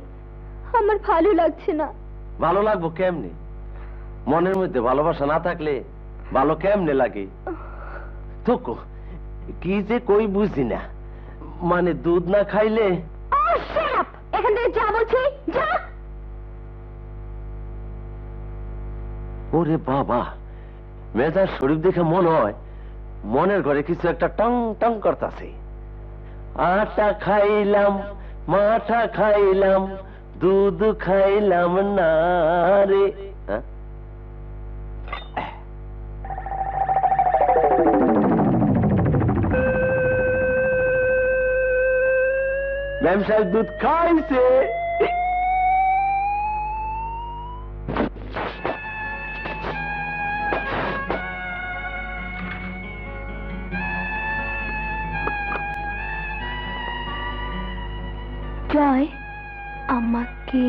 আমার ভালো লাগছে না। ভালো লাগবো কেমনে? মনের মধ্যে ভালোবাসা না থাকলে ভালো কেমনে লাগে? তো কি যে কই বুঝি না, মানে দুধ না খাইলে বলছি, যা। ওরে বাবা, মেজাজ শরীফ দেখে মনে হয় মনের ঘরে কিছু একটা টং টং করতেছে। আটা খাইলাম, মাঠা খাইলাম, দুধ খাইলাম না রে। ম্যাম সাহেব দুধ খাইছে। জয়, আমাকে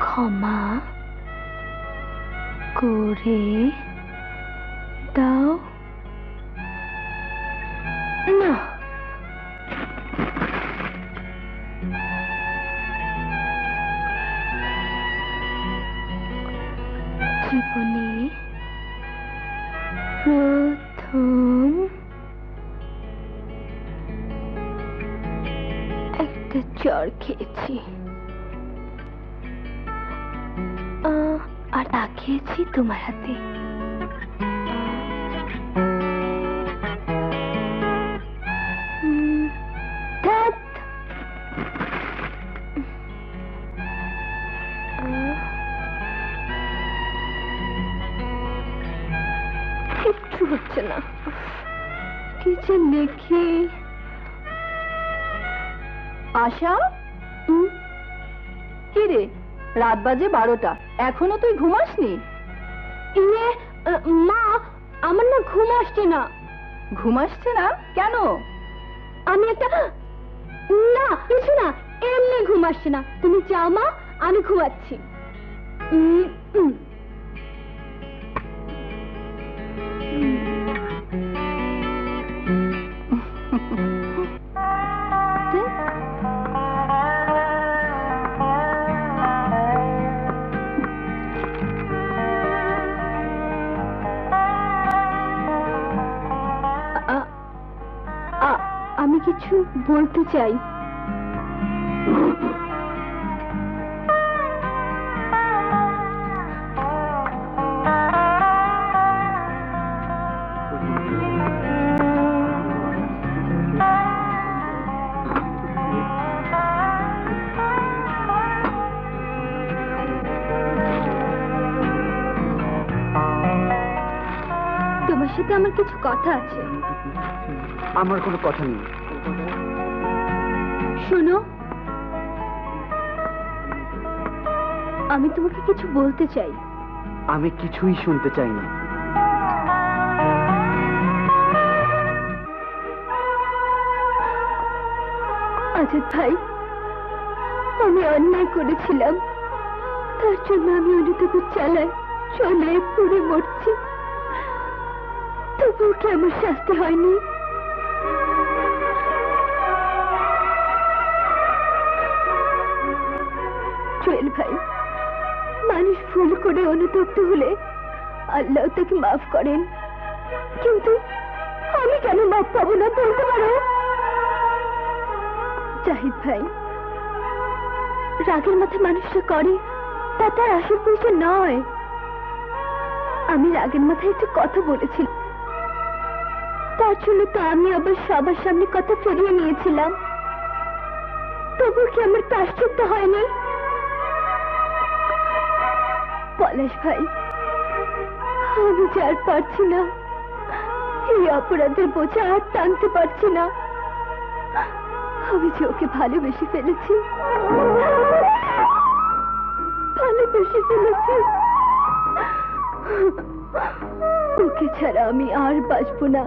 ক্ষমা করে দাও না। জীবনে প্রথম একটা জ্বর খেয়েছি, আর তা খেয়েছি তোমার হাতে। ধ্যাৎ। কিচ্ছু হচ্ছে না, কি যে লেখি। আশা, কি রে, রাত বাজে 12টা, এখনো তুই ঘুমাসনি? ইয়ে, মা, আমার না ঘুম আসছে না। ঘুম আসছে না কেন? আমি একটা, না কিছু না, এমনি ঘুম আসছে না। তুমি যাও মা, আমি ঘুমাচ্ছি। আমি কিছু বলতে চাই। তোমার সাথে আমার কিছু কথা আছে। আমার কোনো কথা নেই। শোনো, আমি তোমাকে কিছু বলতে চাই। আমি কিছুই শুনতে চাই না। আজাদ ভাই, আমি অন্যায় করেছিলাম, তার জন্য আমি অনুতাপের চালায় চলে পুড়ে মরছি। তবুও কি আমার শাস্তি হয়নি? জুয়েল ভাই, মানুষ ভুল করে অনুতপ্ত হলে আল্লাহ তাকে মাফ করেন, কিন্তু আমি কেন মাফ পাবো না বলতে পারো? জাহিদ ভাই, রাগের মাথায় মানুষরা করে তা তার আসল পরিচয় নয়। আমি রাগের মাথায় একটা কথা বলেছিলাম, তার জন্য তো আমি আবার সবার সামনে কথা ফিরিয়ে নিয়েছিলাম। তবু কি আমার প্রায়শ্চিত্ত হয়নি? পলাশ ভাই, আমি যে আর পারছি না, এই অপরাধের বোঝা আর টানতে পারছি না। আমি যে ওকে ভালোবেসে ফেলেছি, ভালোবেসে ফেলেছি। ওকে ছাড়া আমি আর বাঁচবো না।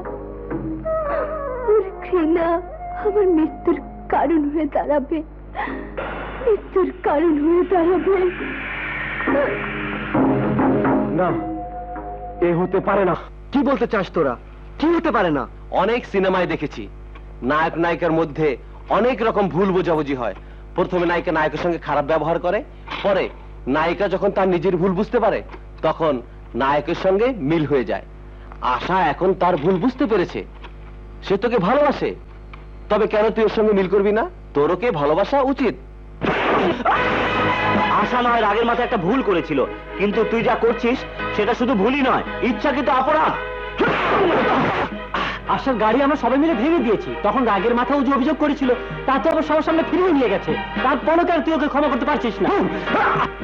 ওর ঘৃণা আমার মৃত্যুর কারণ হয়ে দাঁড়াবে, মৃত্যুর কারণ হয়ে দাঁড়াবে। না, এ হতে পারে না। কি বলতে চাস তোরা? কি হতে পারে না? অনেক সিনেমায় দেখেছি নায়ক নায়িকার মধ্যে অনেক রকম ভুল বোঝাবুঝি হয়। প্রথমে নায়িকা নায়কের সঙ্গে খারাপ ব্যবহার করে, পরে নায়িকা যখন তার নিজের ভুল বুঝতে পারে তখন নায়কের সঙ্গে মিল হয়ে যায়। আশা এখন তার ভুল বুঝতে পেরেছে, সে তোকে ভালোবাসে, তবে কেন তুই ওর সঙ্গে মিল করবি না? তোর ওকে ভালোবাসা উচিত। আশা নয় রাগের মাথায় একটা ভুল করেছিল, কিন্তু তুই যা করছিস সেটা শুধু ভুলই নয়, ইচ্ছাকৃত অপরাধ। আশার গাড়ি আমরা সবাই মিলে ভেঙে দিয়েছি, তখন রাগের মাথা ও যে অভিযোগ করেছিল তা তো আবার সবার সামনে ফিরিয়ে নিয়ে গেছে, তারপরও কেন তুই ওকে ক্ষমা করতে পারছিস না?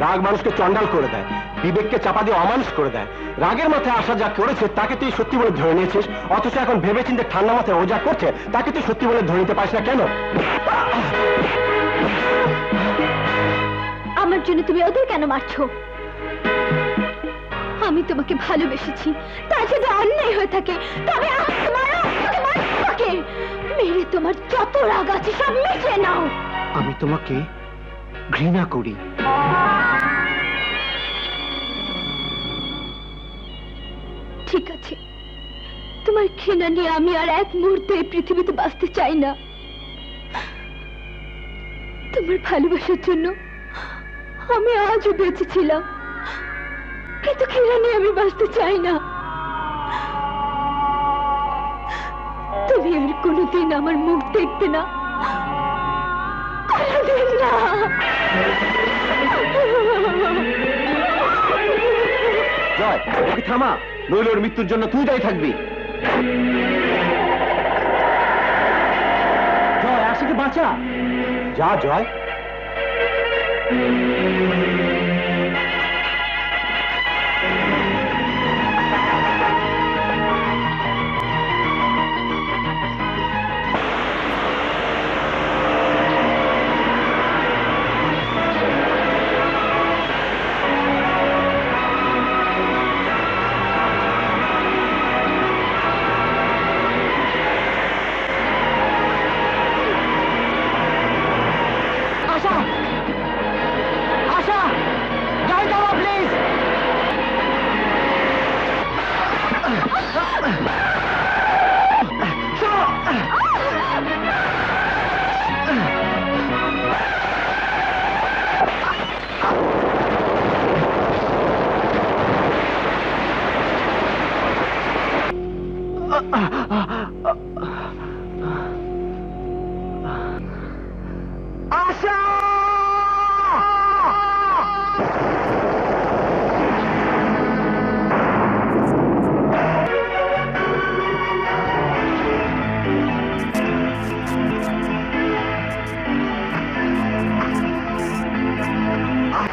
রাগ মানুষকে চন্ডাল করে দেয়, বিবেককে চাপা দিয়ে অমানুষ করে দেয়। রাগের মাথায় আশা যা করেছে তাকে তুই সত্যি বলে ধরে নিয়েছিস, অথচ এখন ভেবেচিন্তে ঠান্ডা মাথায় ও যা করছে তাকে তুই সত্যি বলে ধরে নিতে পারিস না কেন? আমার জন্য তুমি ওদের কেন মারছো? আমি তোমাকে ভালোবেসেছি, তা যদি অন্যায় হয়ে থাকে তবে মেরে তোমার যত রাগ আছে সব মিটিয়ে নাও। আমি তোমাকে ঘৃণা করি। ঠিক আছে, তোমার ঘৃণা নিয়ে আমি আর এক মুহূর্তে এই পৃথিবীতে বাঁচতে চাই না। তোমার ভালোবাসার জন্য আমি আজও বেঁচে ছিলাম, কিন্তু ঘৃণা নিয়ে আমি বাঁচতে চাই না। তুমি আর কোনোদিন আমার মুখ দেখবে না, কোনোদিন না। জয়, ওকে থামা, নইলে ওর মৃত্যুর জন্য তুই দায়ী থাকবি। জয়, আশাকে বাঁচা। যা জয়।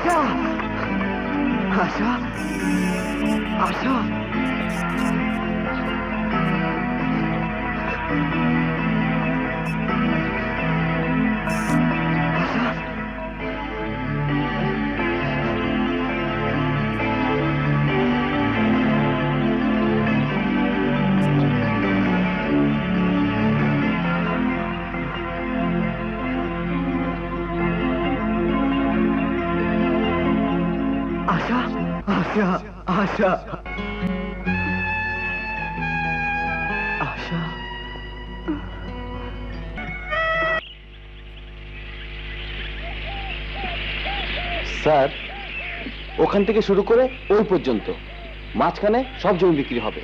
আশা, আশা, আশা, আশা, আশা, আশা। স্যার, ওখান থেকে শুরু করে ওই পর্যন্ত মাঝখানে সব জমি বিক্রি হবে।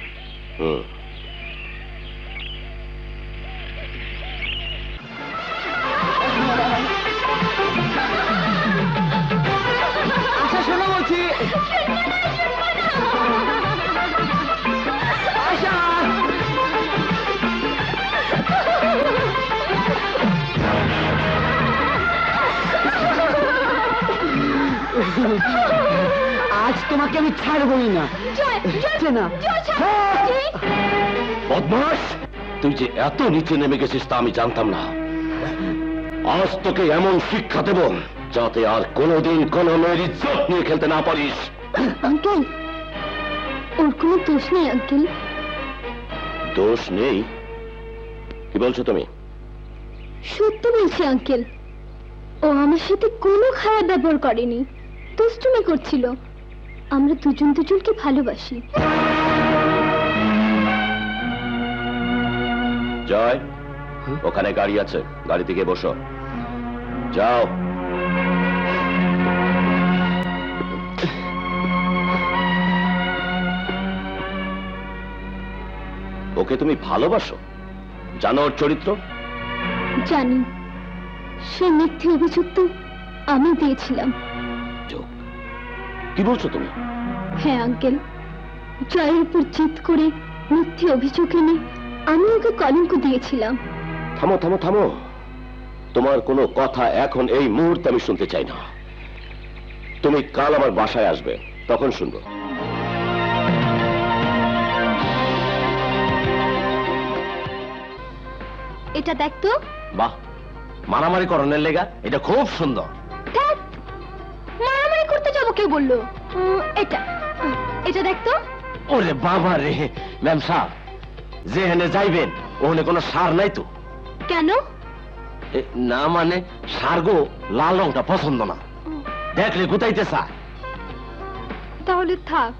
আশা শোনো বলছি। আশা, আজ তোমাকে আমি ছাড়বই না। না, বদমাস, তুই যে এত নিচে নেমে গেছিস তা আমি জানতাম না। আজ তোকে এমন শিক্ষা দেব যাতে আর কোনোদিন কোন মেয়ের ইজ্জত নিয়ে খেলতে না পারিস। আঙ্কেল, ওর কোনো দোষ নেই আঙ্কেল। দোষ নেই? কি বলছো তুমি? সত্যি বলছি আঙ্কেল, ও আমার সাথে কোনো খারাপ ব্যবহার করেনি, দুষ্টুমি করছিল। আমরা দুজন দুজনকে ভালোবাসি। জয়, ওখানে গাড়ি আছে, গাড়িতে গিয়ে বসো। যাও। ওকে তুমি ভালোবাসো? জানো ওর চরিত্র? জানি, সে মিথ্যে অভিযোগ তো আমি দিয়েছিলাম। কি বলছো তুমি? হ্যাঁ আঙ্কেল, জয়ের উপর জিদ করে মিথ্যে অভিযোগ এনে আমি ওকে কলঙ্ক দিয়েছিলাম। থামো থামো থামো, তোমার কোনো কথা এখন এই মুহূর্তে আমি শুনতে চাই না। তুমি কাল আমার বাসায় আসবে, তখন শুনবো। এটা দেখতো। বাহ, মারামারি করণের লেগা এটা খুব সুন্দর। ধ্যাৎ, মারামারি করতে যাবো কে বললো? এটা এটা দেখতো। ওরে বাবা রে, ম্যাম সাহেব, যেখানে যাইবেন ওখানে কোনো সার নাই তো? কেন? না মানে সার গো, লাল রংটা পছন্দ না, দেখলে গুতাইতে চায়। তাহলে থাক,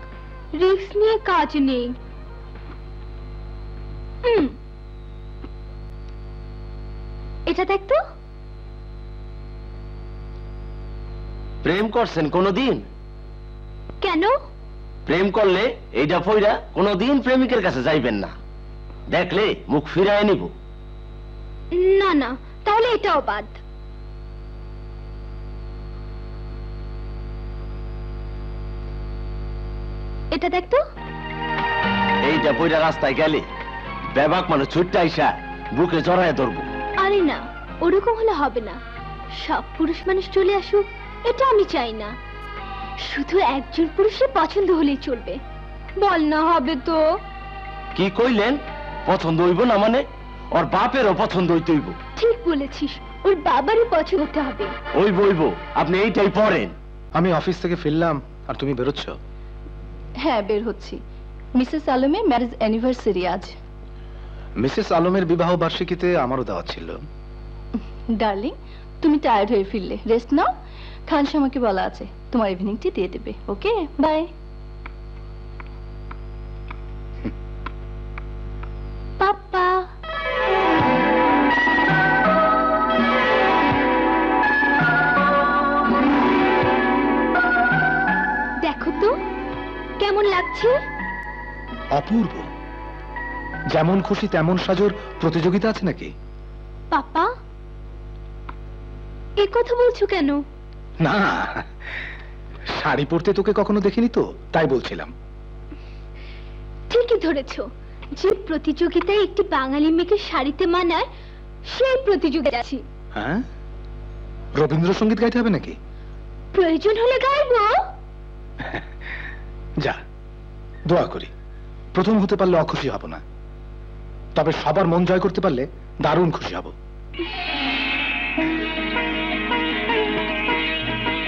রিস্ক নিয়ে কাজ নেই। এটা দেখতো। প্রেম করছেন কোনদিন? কেন? প্রেম করলে এইটা পইরা কোনদিন প্রেমিকের কাছে যাইবেন না, দেখলে মুখ ফিরায় নিব। না না, তাহলে এটাও বাদ। এটা দেখতো। এইটা পইরা রাস্তায় গেলে বেবাক মানুষ ছুটতে আইসা বুকে জড়ায় ধরবো। আরে না, ওরকম হলে হবে না। সব পুরুষ মানুষ চলে আসুক এটা আমি চাই না, শুধু একজন পুরুষের পছন্দ হলেই চলবে। বল না হবে তো? কি কইলেন? পছন্দ হইব না মানে? ওর বাপেরও পছন্দ হইতে হইব। ঠিক বলেছিস, ওর বাবারই পছন্দ হতে হবে। হইব হইব, আপনি এইটাই পড়েন। আমি অফিস থেকে ফিরলাম আর তুমি বেরোচ্ছ? হ্যাঁ, বের হচ্ছি। মিসেস আলমের ম্যারেজ অ্যানিভার্সারি আজ। মিসেস আলমের বিবাহ বার্ষিকীতে আমারও দাওয়াত ছিল। ডার্লিং, তুমি টায়ার্ড হয়ে ফিরলে, রেস্ট নাও। খান শামাকে বলা আছে তোমার ইভিনিংটি দিয়ে দেবে। ওকে, বাই। পাপা, দেখো তো কেমন লাগছে। অপূর্ব। যেমন খুশি তেমন সাজোর প্রতিযোগিতা আছে নাকি? পাপা, এ কথা বলছো কেন? না, শাড়ি পরতে তোকে কখনো দেখিনি তো, তাই বলছিলাম। ঠিকই ধরেছ, যে প্রতিযোগিতায় একটি বাঙালি মেয়েকে শাড়িতে মানায় সেই প্রতিযোগিতা আছি। হ্যাঁ, রবীন্দ্রসঙ্গীত গাইতে হবে নাকি? প্রয়োজন হলে গাইবো। যা, দোয়া করি প্রথম হতে পারলে অখুশি হব না, তবে সবার মন জয় করতে পারলে দারুণ খুশি হব।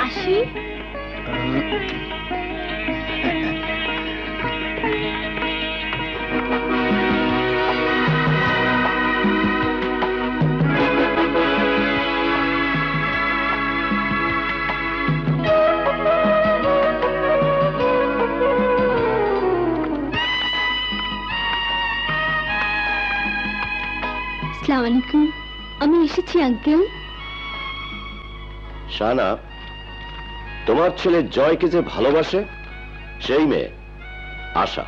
আসি। আসসালামু আলাইকুম, আমি এসেছি আঙ্কেল। শানা, তোমার ছেলে জয়কে যে ভালোবাসে সেই মেয়ে আশা।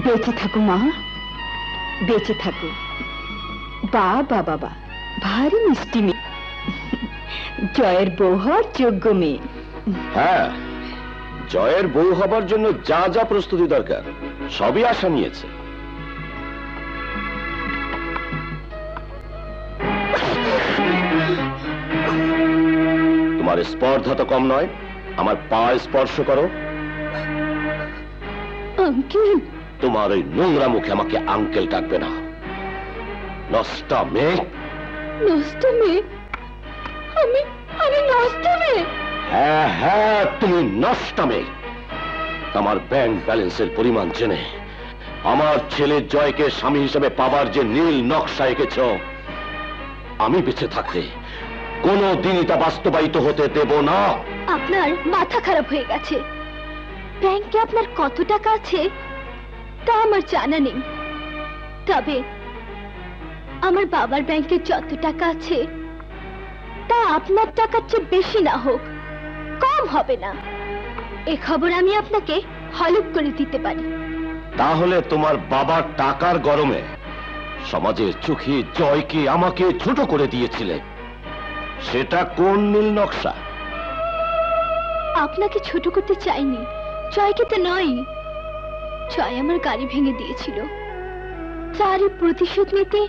বেঁচে থাকো মা, বেঁচে থাকো। বাবা বাবা, ভারী মিষ্টি মেয়ে, জয়ের বউ হওয়ার যোগ্য মেয়ে। হ্যাঁ, জয়ের বউ হবার জন্য যা যা প্রস্তুতি দরকার সবই আশা নিয়েছে। তোমার স্পর্ধা তো কম নয়, আমার পা স্পর্শ করো। আঙ্কেল, তোমার ওই নোংরা মুখে আমাকে আঙ্কেল ডাকবে না, নষ্টা মেয়ে। নষ্ট মেয়ে? আমি আমি নষ্ট মেয়ে? হ্যাঁ হ্যাঁ, তুমি নষ্টা মেয়ে। আমার ব্যাংক ব্যালেন্সের পরিমাণ জেনে আমার ছেলে জয়কে স্বামী হিসেবে পাবার যে নীল নকশা এঁকেছ, আমি বেঁচে থাকতে কোনদিনই তা বাস্তবায়িত হতে দেব না। আপনার মাথা খারাপ হয়ে গেছে। ব্যাংকে আপনার কত টাকা আছে তা আমার জানা নেই, তবে আমার বাবার ব্যাংকে যত টাকা আছে তা আপনার টাকার চেয়ে বেশি না হোক, কম হবে না। এ খবর আমি আপনাকে হলফ করে দিতে পারি। তাহলে তোমার বাবার টাকার গরমে সমাজের চোখে জয়কে আমাকে ছোট করে দিয়েছিলে। সেটা কোন নীল নকশা? আপনাকে ছোট করতে চাইনি, জয়কে তো নয়। জয় আমার গাড়ি ভেঙে দিয়েছিল, তারই প্রতিশোধ নিতে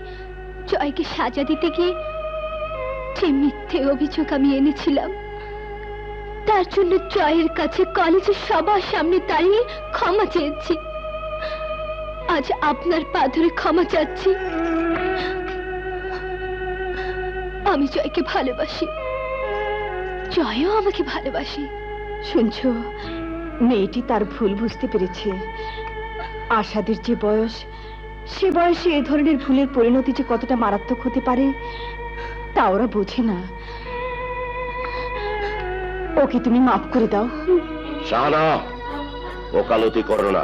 জয়কে সাজা দিতে গিয়ে যে মিথ্যে অভিযোগ আমি এনেছিলাম, তার জন্য জয়ের কাছে কলেজের সবার সামনে দাঁড়িয়ে ক্ষমা চেয়েছি। আজ আপনার পা ধরে ক্ষমা চাচ্ছি। আমি জয়কে ভালোবাসি, জয়ও আমাকে ভালোবাসি। শুনছো, মেয়েটি তার ভুল বুঝতে পেরেছে। আশাদের যে বয়স, সে বয়সে এ ধরনের ভুলের পরিণতি যে কতটা মারাত্মক হতে পারে তা ওরা বোঝে না। ওকে তুমি মাফ করে দাও। শাহানা, ওকালতি করো না।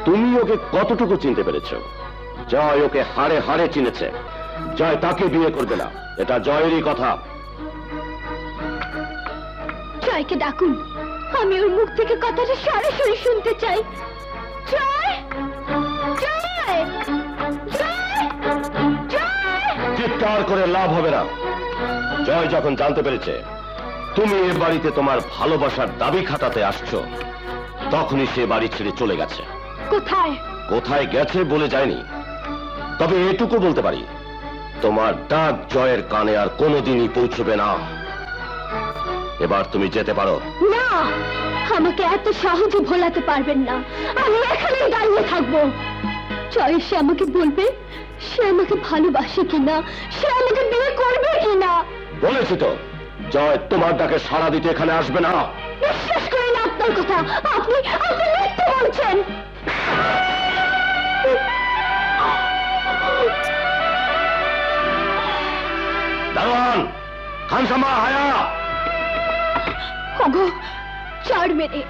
তুমি ওকে কতটুকু চিনতে পেরেছ? জয় ওকে হাড়ে হাড়ে চিনেছে। জয় তাকে বিয়ে করবে না, এটা জয়েরই কথা। জয়কে ডাকুন, আমি ওর মুখ থেকে কথাটা সরাসরি শুনতে চাই। জয়, জয়, জয়, জয়। চিৎকার করে লাভ হবে না। জয় যখন জানতে পেরেছে তুমি এ বাড়িতে তোমার ভালোবাসার দাবি খাটাতে আসছো, তখনই সে বাড়ি ছেড়ে চলে গেছে। কোথায়? কোথায় গেছে বলে যায়নি, তবে এটুকু বলতে পারি, তোমার ডাক জয়ের কানে আর কোনোদিনই পৌঁছবে না। এবার তুমি যেতে পারো। না, আমাকে এত সহজে ভোলাতে পারবেন না। আমি এখানেই দাঁড়িয়ে থাকবো। জয় এসে আমাকে বলবে সে আমাকে ভালোবাসে কিনা, সে আমাকে বিয়ে করবে কিনা। বলেছি তো, জয় তোমার ডাকে সাড়া দিতে এখানে আসবে না। বিশ্বাস করি না আপনার কথা। আপনি আপনি মিথ্যে বলছেন। দারোয়ান, খানসামা, হায়া। ওগো, চড় মেরে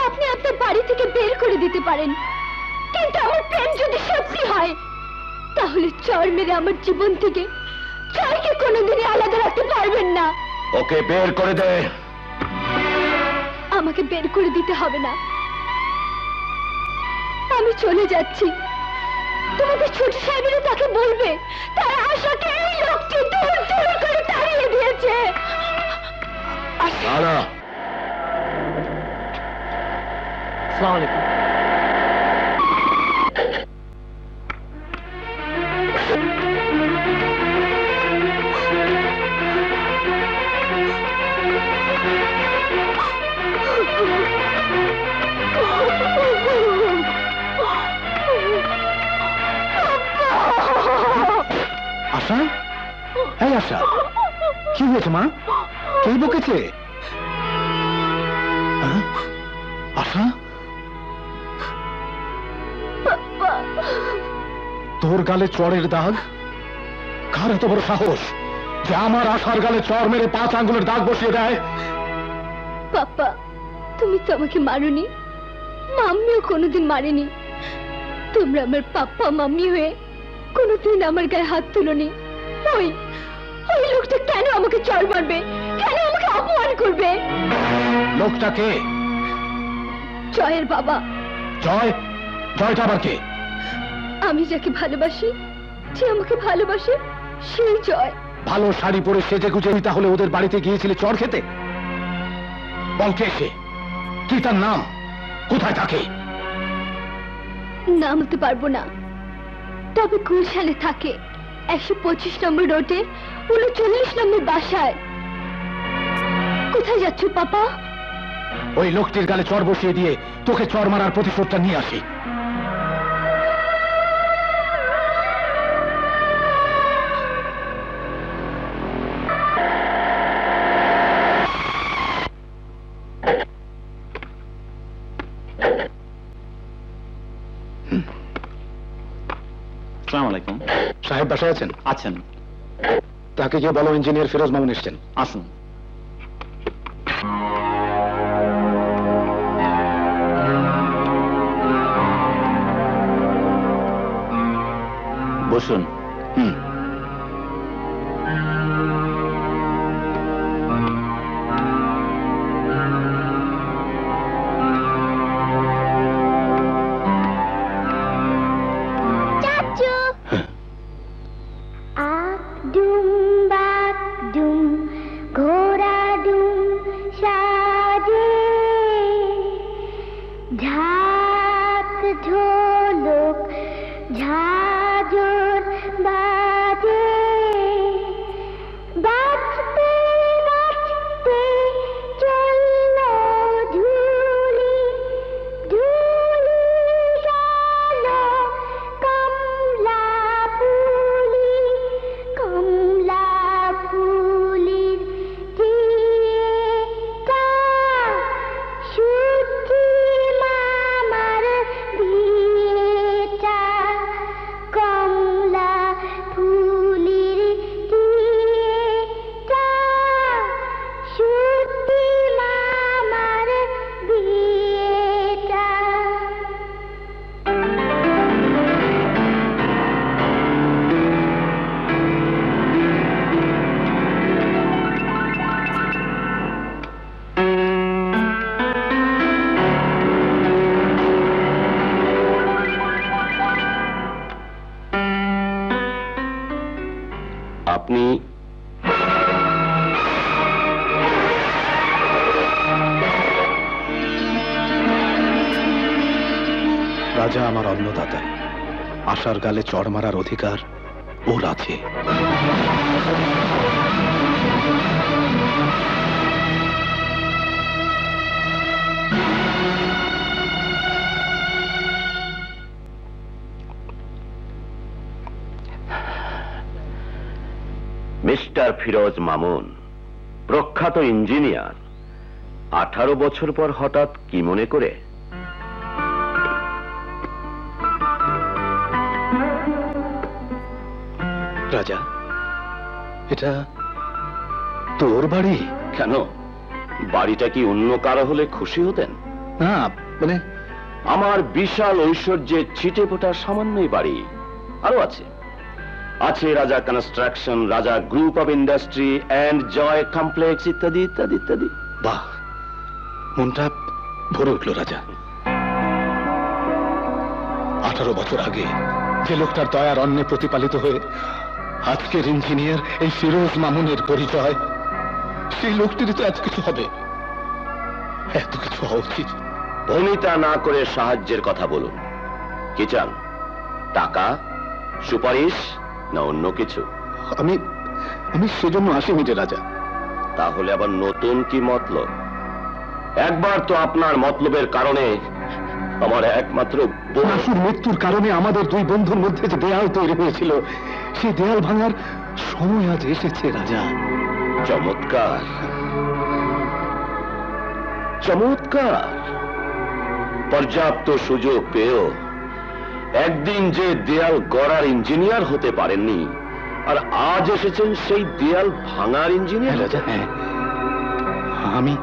আপনি আপনার বাড়ি থেকে বের করে দিতে পারেন, কিন্তু আমার প্রেম যদি সত্যি হয় তাহলে চড় মেরে আমার জীবন থেকে জয়কে কোনোদিনই আলাদা রাখতে পারবেন না। ওকে বের করে দে। আমাকে বের করে দিতে হবে না, আমি চলে যাচ্ছি। তোমাদের ছোট সাহেবেরা তাকে বলবে তার আশাকে এই লোকটি দূর দূর করে তাড়িয়ে দিয়েছে। না না, আসসালামু আলাইকুম। আশা, এই আশা, কি হয়েছে মা? কে বকেছে? হ্যাঁ? আশা, তোর গালে চড়ের দাগ? কার এত বড় সাহস যে আমার আশার গালে চড় মেরে 5 আঙ্গুলের দাগ বসিয়ে দেয়? পাপা, তুমি তো আমাকে মারোনি, মাম্মিও কোনোদিন মারেনি। তোমরা আমার পাপ্পা মাম্মি হয়ে কোনোদিন আমার গায়ে হাত তুলোনি। ওই ওই লোকটা কেন আমাকে চড় মারবে, কেন আমাকে অপমান করবে? লোকটা কে? জয়ের বাবা। জয়? জয়টা আবার কে? আমি যাকে ভালোবাসি, যে আমাকে ভালোবাসে, সেই জয়। ভালো শাড়ি পরে সেজে গুজে তাহলে ওদের বাড়িতে গিয়েছিলে চড় খেতে? বল কে সে, কি তার নাম, কোথায় থাকে? নাম বলতে পারবো না, তবে গুলশানে থাকে, 125 নম্বর রোডে 39 নম্বর বাসায়। কোথায় যাচ্ছ পাপা? ওই লোকটির গালে চড় বসিয়ে দিয়ে তোকে চড় মারার প্রতিশোধটা নিয়ে আসি। আসসালামু আলাইকুম। সাহেব বাসায় আছেন? আছেন। তাকে গিয়ে বলো ইঞ্জিনিয়ার ফিরোজ মামুন এসছেন। আসুন। বসুন। বাজর বাজে বাজতে বাজতে চলল ঝুলি ঝুলি গেল কমলা ফুলি কমলা ফুলির দিয়েটা সুচি মামার বিয়েটা কমলা ফুলির দিয়েটা সুচি মামার বিয়েটা। আপনি রাজা আমার অন্নদাতা, আশার গালে চড় মারার অধিকার ওর আছে। মিস্টার ফিরোজ মামুন, প্রখ্যাত ইঞ্জিনিয়ার, 18 বছর পর হঠাৎ কি মনে করে? রাজা, এটা তোর বাড়ি? কেন, বাড়িটা কি অন্য কারো হলে খুশি হতেন? না, মানে আমার বিশাল ঐশ্বর্যের ছিটে ফোটা সামান্যই বাড়ি আরো আছে। আছে Raja construction, Raja group of industry and Joy complex ইত্যাদি ইত্যাদি ইত্যাদি। বাহ, মনটা ভরে উঠল রাজা। 18 বছর আগে যে লোকটার দয়ার অন্নে প্রতিপালিত হয়ে আজকের ইঞ্জিনিয়ার এই ফিরোজ মামুনের পরিচয়, সেই লোকটিরই তো এত কিছু হবে, এত কিছু হওয়া উচিত। ভূমিতা না করে সাহায্যের কথা বলুন। কি চান? টাকা, সুপারিশ, না অন্য কিছু? আমি আমি সেজন্য আসিনি রে রাজা। তাহলে আবার নতুন কি মতলব? একবার তো আপনার মতলবের কারণে আমার একমাত্র বোনাসুর মৃত্যুর কারণে আমাদের দুই বন্ধুর মধ্যে যে দেয়াল তৈরি হয়েছিল, সেই দেয়াল ভাঙার সময় আজ এসেছে রাজা। চমৎকার চমৎকার। পর্যাপ্ত সুযোগ পেয়েও একদিন যে দেয়াল গড়ার ইঞ্জিনিয়ার হতে পারেননি, আর আজ এসেছেন সেই দেয়াল ভাঙার ইঞ্জিনিয়ার। রাজা, হ্যাঁ, আমি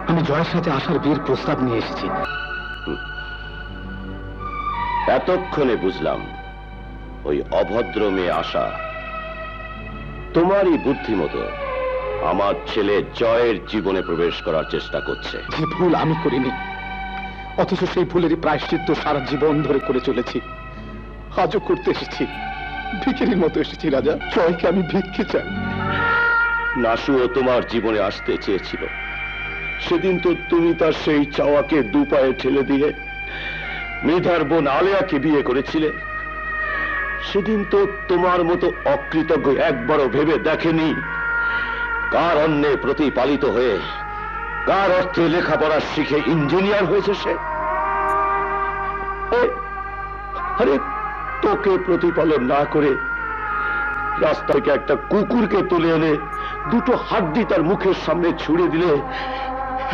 আমি জয়ের সাথে আসার বিয়ের প্রস্তাব নিয়ে এসেছি। এতক্ষণে বুঝলাম ওই অভদ্র মেয়ে আশা তোমারই বুদ্ধিমতো আমার ছেলে জয়ের জীবনে প্রবেশ করার চেষ্টা করছে। যে ভুল আমি করিনি, অথচ সেই ভুলেরই প্রায়শ্চিত্ত সারা জীবন ধরে করে চলেছি। আজও করতে এসেছি, ভিখিরির মতো এসেছি রাজা। জয়কে আমি ভিক্ষে চাই। নাসুও তোমার জীবনে আসতে চেয়েছিল, সেদিন তো তুমি তার সেই চাওয়াকে দুপায়ে ঠেলে দিয়ে মৃধার বোন আলেয়াকে বিয়ে করেছিলে। সেদিন তো তোমার মতো অকৃতজ্ঞ একবারও ভেবে দেখেনি কার অন্যে প্রতিপালিত হয়ে কার অর্থে লেখাপড়া শিখে ইঞ্জিনিয়ার হয়েছে সে। আরে তোকে প্রতিপালন না করে রাস্তা থেকে একটা কুকুরকে তুলে এনে দুটো হাড্ডি তার মুখের সামনে ছুড়ে দিলে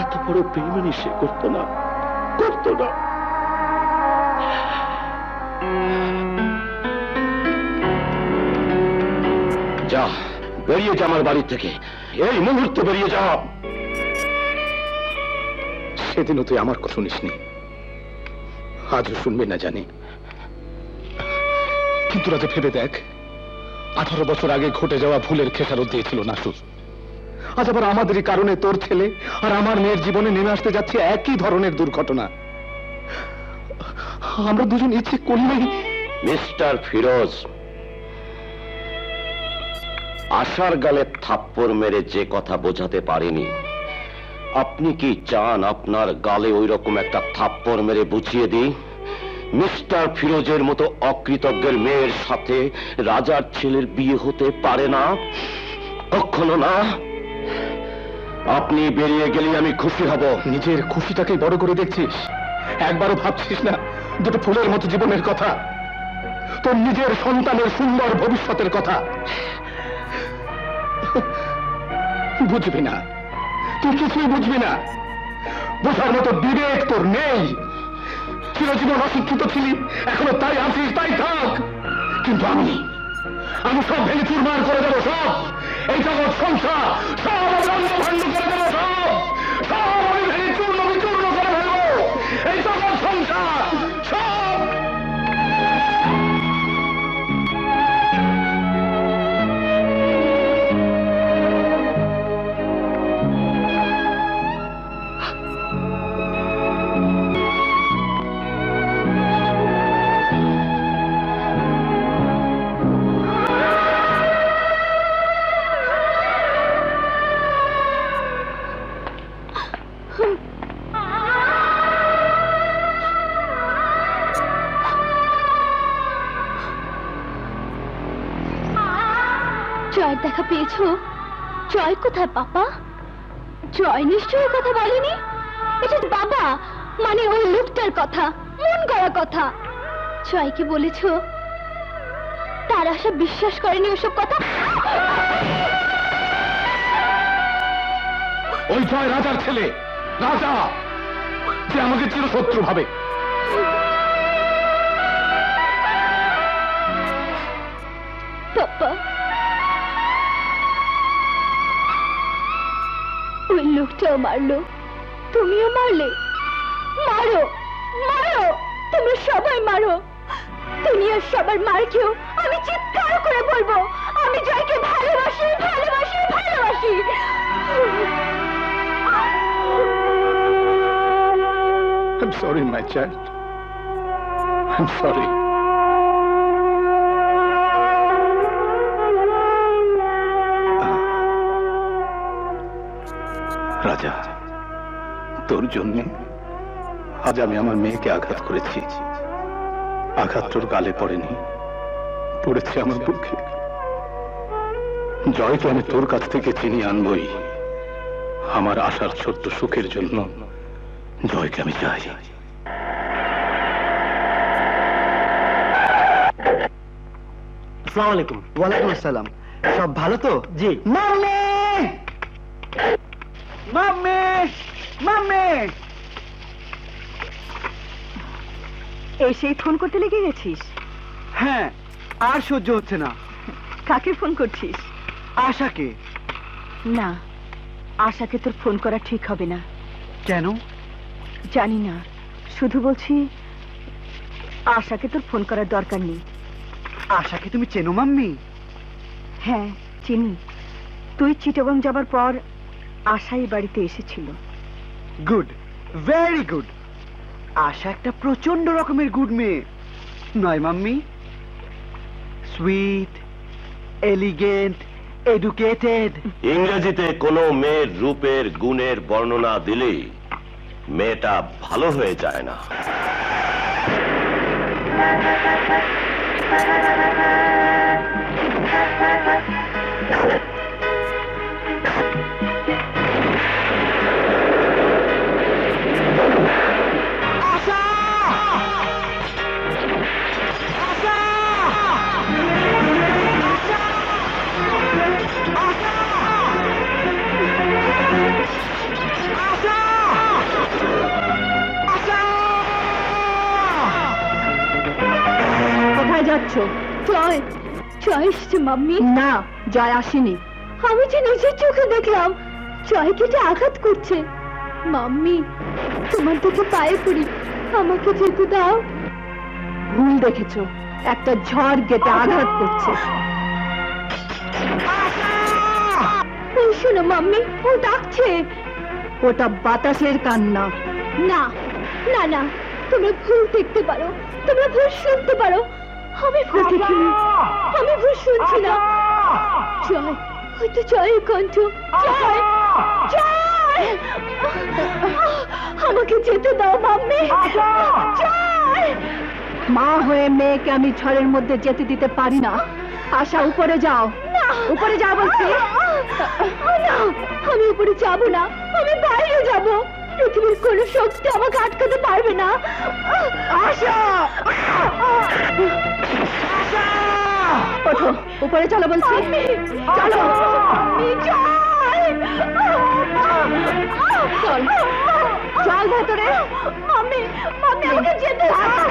এত বড় বেইমানি সে করতো না, করতো না। যা, বেরিয়ে যা আমার বাড়ি থেকে, এই মুহূর্তে বেরিয়ে যা। সেদিনও তুই আমার কথা শুনিসনি, আজও শুনবি না জানি, কিন্তু রাজা ভেবে দেখ, 18 বছর আগে ঘটে যাওয়া ভুলের খেসারত দিয়েছিল নাসুর। আজ আবার আমাদেরই কারণে তোর ছেলে আর আমার মেয়ের জীবনে নেমে আসতে যাচ্ছে একই ধরনের দুর্ঘটনা। আমরা দুজন ইচ্ছে করলেই। মিস্টার ফিরোজ, আশার গালে থাপ্পড় মেরে যে কথা বোঝাতে পারেনি, আপনি কি চান আপনার গালে ওই রকম একটা থাপ্পড় মেরে বুঝিয়ে দিই মিস্টার ফিরোজের মতো অকৃতজ্ঞের মেয়ের সাথে রাজার ছেলের বিয়ে হতে পারে না, কখনো না। আপনি বেরিয়ে গেলে আমি খুশি হব। নিজের খুশিটাকে বড় করে দেখছিস? একবারও ভাবছিস না দুটো ফুলের মতো জীবনের কথা, তোর নিজের সন্তানের সুন্দর ভবিষ্যতের কথা? বুঝবি না, তুই কিছুই বুঝবি না। বোঝার মতো বিবেক তোর নেই। চিরজীবন অশিক্ষিত ছিলি, এখনো তাই আছিস, তাই থাক। কিন্তু আমি সব ভেঙে চুরমার করে দেবো, সব। এই জগৎ সংসার সব আমি ভণ্ড করে দেবো, সব আমি ভেঙে চূর্ণ বিচূর্ণ করে ফেলবো। এই জগৎ সংসার সব। জয়ের দেখা পেয়েছো? জয় কোথায় পাপা? জয় নিশ্চয়ই কথা বলেনি। এটা বাবা, মানে ওই লোকটার কথা, মন গড়া কথা। জয়কে বলেছো? তার আশা বিশ্বাস করেনি ওসব কথা। ওই জয় রাজার ছেলে, রাজা, যে আমাকে চিরশত্রু ভাবে। পাপা, ওই লোকটাও মারলো, তুমিও মারলে। মারো মারো, তোমরা সবাই মারো। দুনিয়ার সবার মার খেয়েও আমি চিৎকার করে বলবো, আমি জয়কে ভালোবাসি, ভালোবাসি, ভালোবাসি। I'm sorry, my child. I'm sorry. রাজা, তোর জন্য আজ আমি আমার মেয়েকে আঘাত করেছি। আঘাত তোর গালে পড়েনি, পড়েছে আমার বুকে। জয়কে আমি তোর কাছ থেকে চিনি আনবই। আমার আশার ছোট্ট সুখের জন্য জয়কে আমি চাই। আসসালামু আলাইকুম। ওয়ালাইকুম আসসালাম। সব ভালো তো? জি। Mummy, mummy, mummy. এসেই ফোন করতে লেগে গেছিস? হ্যাঁ, আর সহ্য হচ্ছে না। কাকে ফোন করছিস? আশাকে। না, আশাকে তোর ফোন করা ঠিক হবে না। কেন? জানি না, শুধু বলছি আশাকে তোর ফোন করার দরকার নেই। আশাকে তুমি চেনো মাম্মি? হ্যাঁ, চিনি। তুই চিটাগং যাবার পর আশা এই বাড়িতে এসেছিল। Good, very good. আশা একটা প্রচন্ড রকমের গুড মেয়ে, নয় মাম্মি? Sweet, elegant, educated. ইংরেজিতে কোনো মেয়ের রূপের গুণের বর্ণনা দিলেই মেয়েটা ভালো হয়ে যায় না। কোথায় যাচ্ছ? জয়, জয় এসেছে মাম্মি। না, জয় আসেনি। আমি যে নিজের চোখে দেখলাম জয় কেটে আঘাত করছে। মাম্মি, তোমার দিকে পায়ে পড়ি, আমাকে যেতে দাও। ভুল দেখেছো, একটা ঝড় গেটে আঘাত করছে। এই শোনো মাম্মি, ও ডাকছে। ওটা বাতাসের কান্না। না না না, তোমরা ভুল দেখতে পারো, তোমরা ভুল শুনতে পারো। আমি ভুল দেখিনি, আমি ভুল শুনছি না। জয়, হয়তো জয়ের কণ্ঠ। জয়, জয়, আমাকে যেতে দাও মাম্মি। জয়। মা হয়ে মেয়েকে আমি ঝড়ের মধ্যে যেতে দিতে পারি না। আশা, উপরে যাও, উপরে যাও বলছি। না, আমি উপরে যাব না, আমি বাইরে যাব। পৃথিবীর কোনো শক্তি আমাকে আটকাতে পারবে না। আশা, ওঠো, উপরে চলো বলছি। চলো, চল, চল ভেতরে। মাম্মি, মাম্মি আমাকে যেতে দাও।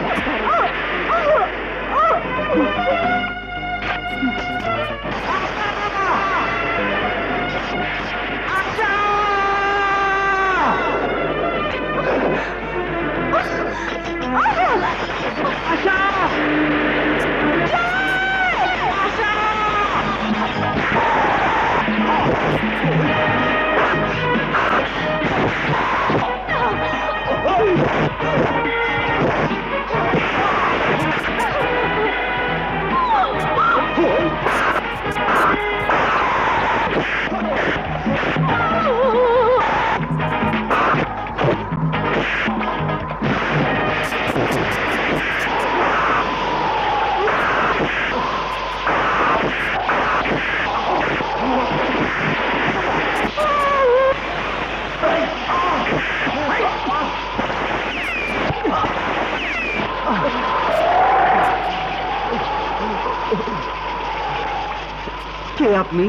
কে আপনি?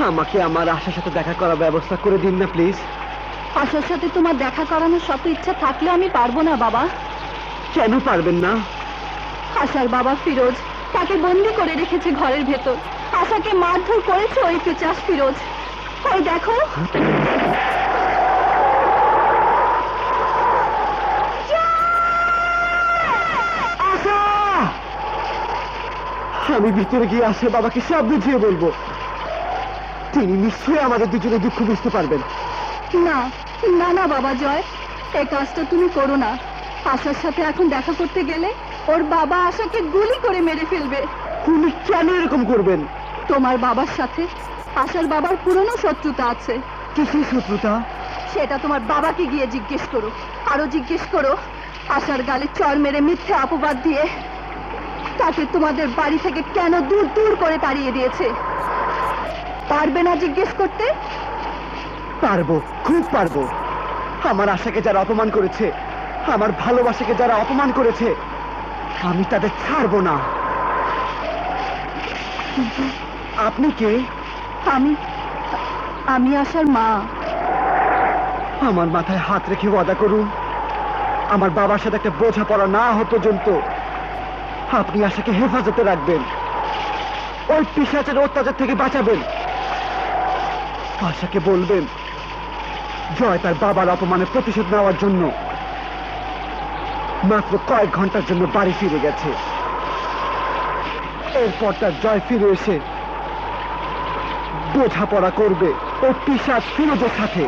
আমাকে আমার আশার সাথে দেখা করার ব্যবস্থা করে দিন না প্লিজ। আশার সাথে তোমার দেখা করানোর শত ইচ্ছা থাকলে আমি পারবো না বাবা। কেন পারবেন না? আশার বাবা ফিরোজ তাকে বন্দি করে রেখেছে ঘরের ভেতর। আশাকে মারধর করেছে ওই পিচাস ফিরোজ। ওই দেখো। আমি ভিতরে গিয়ে আসে বাবাকে সব বুঝিয়ে বলবো। তিনি নিশ্চয়ই আমাদের দুজনে দুঃখ বুঝতে পারবেন। না না না বাবা জয়, এই কাজটা তুমি করো না। আশার সাথে এখন দেখা করতে গেলে ওর বাবা আশাকে গুলি করে মেরে ফেলবে। উনি কেন এরকম করবেন? তোমার বাবার সাথে আশার বাবার পুরনো শত্রুতা আছে। কিসের শত্রুতা? সেটা তোমার বাবাকে গিয়ে জিজ্ঞেস করো। আরো জিজ্ঞেস করো আশার গালে চড় মেরে মিথ্যে অপবাদ দিয়ে তাকে তোমাদের বাড়ি থেকে কেন দূর দূর করে তাড়িয়ে দিয়েছে। পারবে না জিজ্ঞেস করতে? পারবো, খুব পারবো। আমার আশাকে যারা অপমান করেছে, আমার ভালোবাসাকে যারা অপমান করেছে, আমি তাদের ছাড়বো না। আপনি কে? আমি আশার মা। আমার মাথায় হাত রেখে ওয়াদা করুন, আমার বাবার সাথে একটা বোঝাপড়া না হওয়া পর্যন্ত আপনি আশাকে হেফাজতে রাখবেন, ওই পিশাচের অত্যাচার থেকে বাঁচাবেন। আশাকে বলবেন জয় তার বাবার অপমানের প্রতিশোধ নেওয়ার জন্য মাত্র কয়েক ঘন্টার জন্য বাড়ি ফিরে গেছে। এরপর তার জয় ফিরে এসে বোঝাপড়া করবে ওই পিশাচ ফিরোজের সাথে।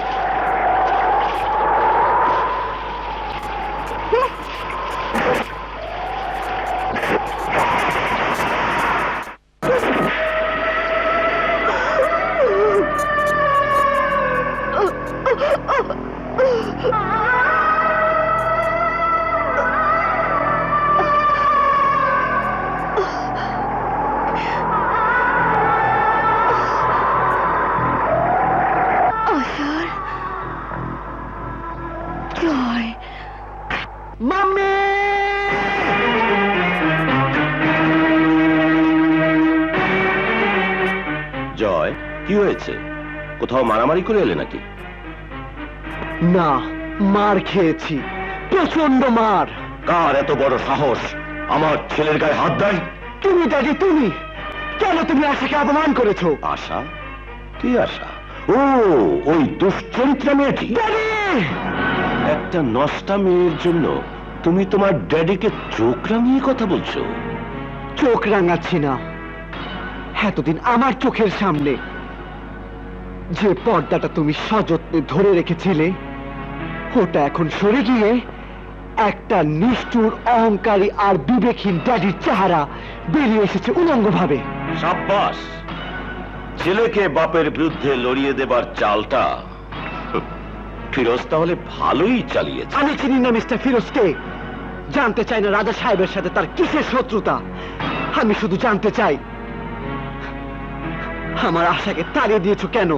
জয়, কি হয়েছে? কোথাও মারামারি করে এলে নাকি? না, মার খেয়েছি, প্রচন্ড মার। কার এত বড় সাহস আমার ছেলের গায়ে হাত দেয়? তুমি দাদি, তুমি কেন তুমি আশাকে অপমান করেছো? আশা? কি আশা? ও, ওই দুশ্চরিত্রা মেয়েটি। একটা নষ্টা মেয়ের জন্য তুমি তোমার ড্যাডিকে চোখ রাঙিয়ে কথা বলছো? চোখ রাঙাচ্ছি না। এতদিন আমার চোখের সামনে যে পর্দাটা তুমি সযত্নে ধরে রেখেছিলে, ওটা এখন সরে গিয়ে একটা নিষ্ঠুর, অহংকারী আর বিবেকহীন ড্যাডির চেহারা বেরিয়ে এসেছে উলঙ্গ ভাবে। সাব্বাস! ছেলেকে বাপের বিরুদ্ধে লড়িয়ে দেবার চালটা ফিরোজ তাহলে ভালোই চালিয়েছে। আমি চিনি না মিস্টার ফিরোজকে। জানতে চাই না রাজা সাহেবের সাথে তার কিসের শত্রুতা। আমি শুধু জানতে চাই আমার আশাকে তাড়িয়ে দিয়েছো কেন?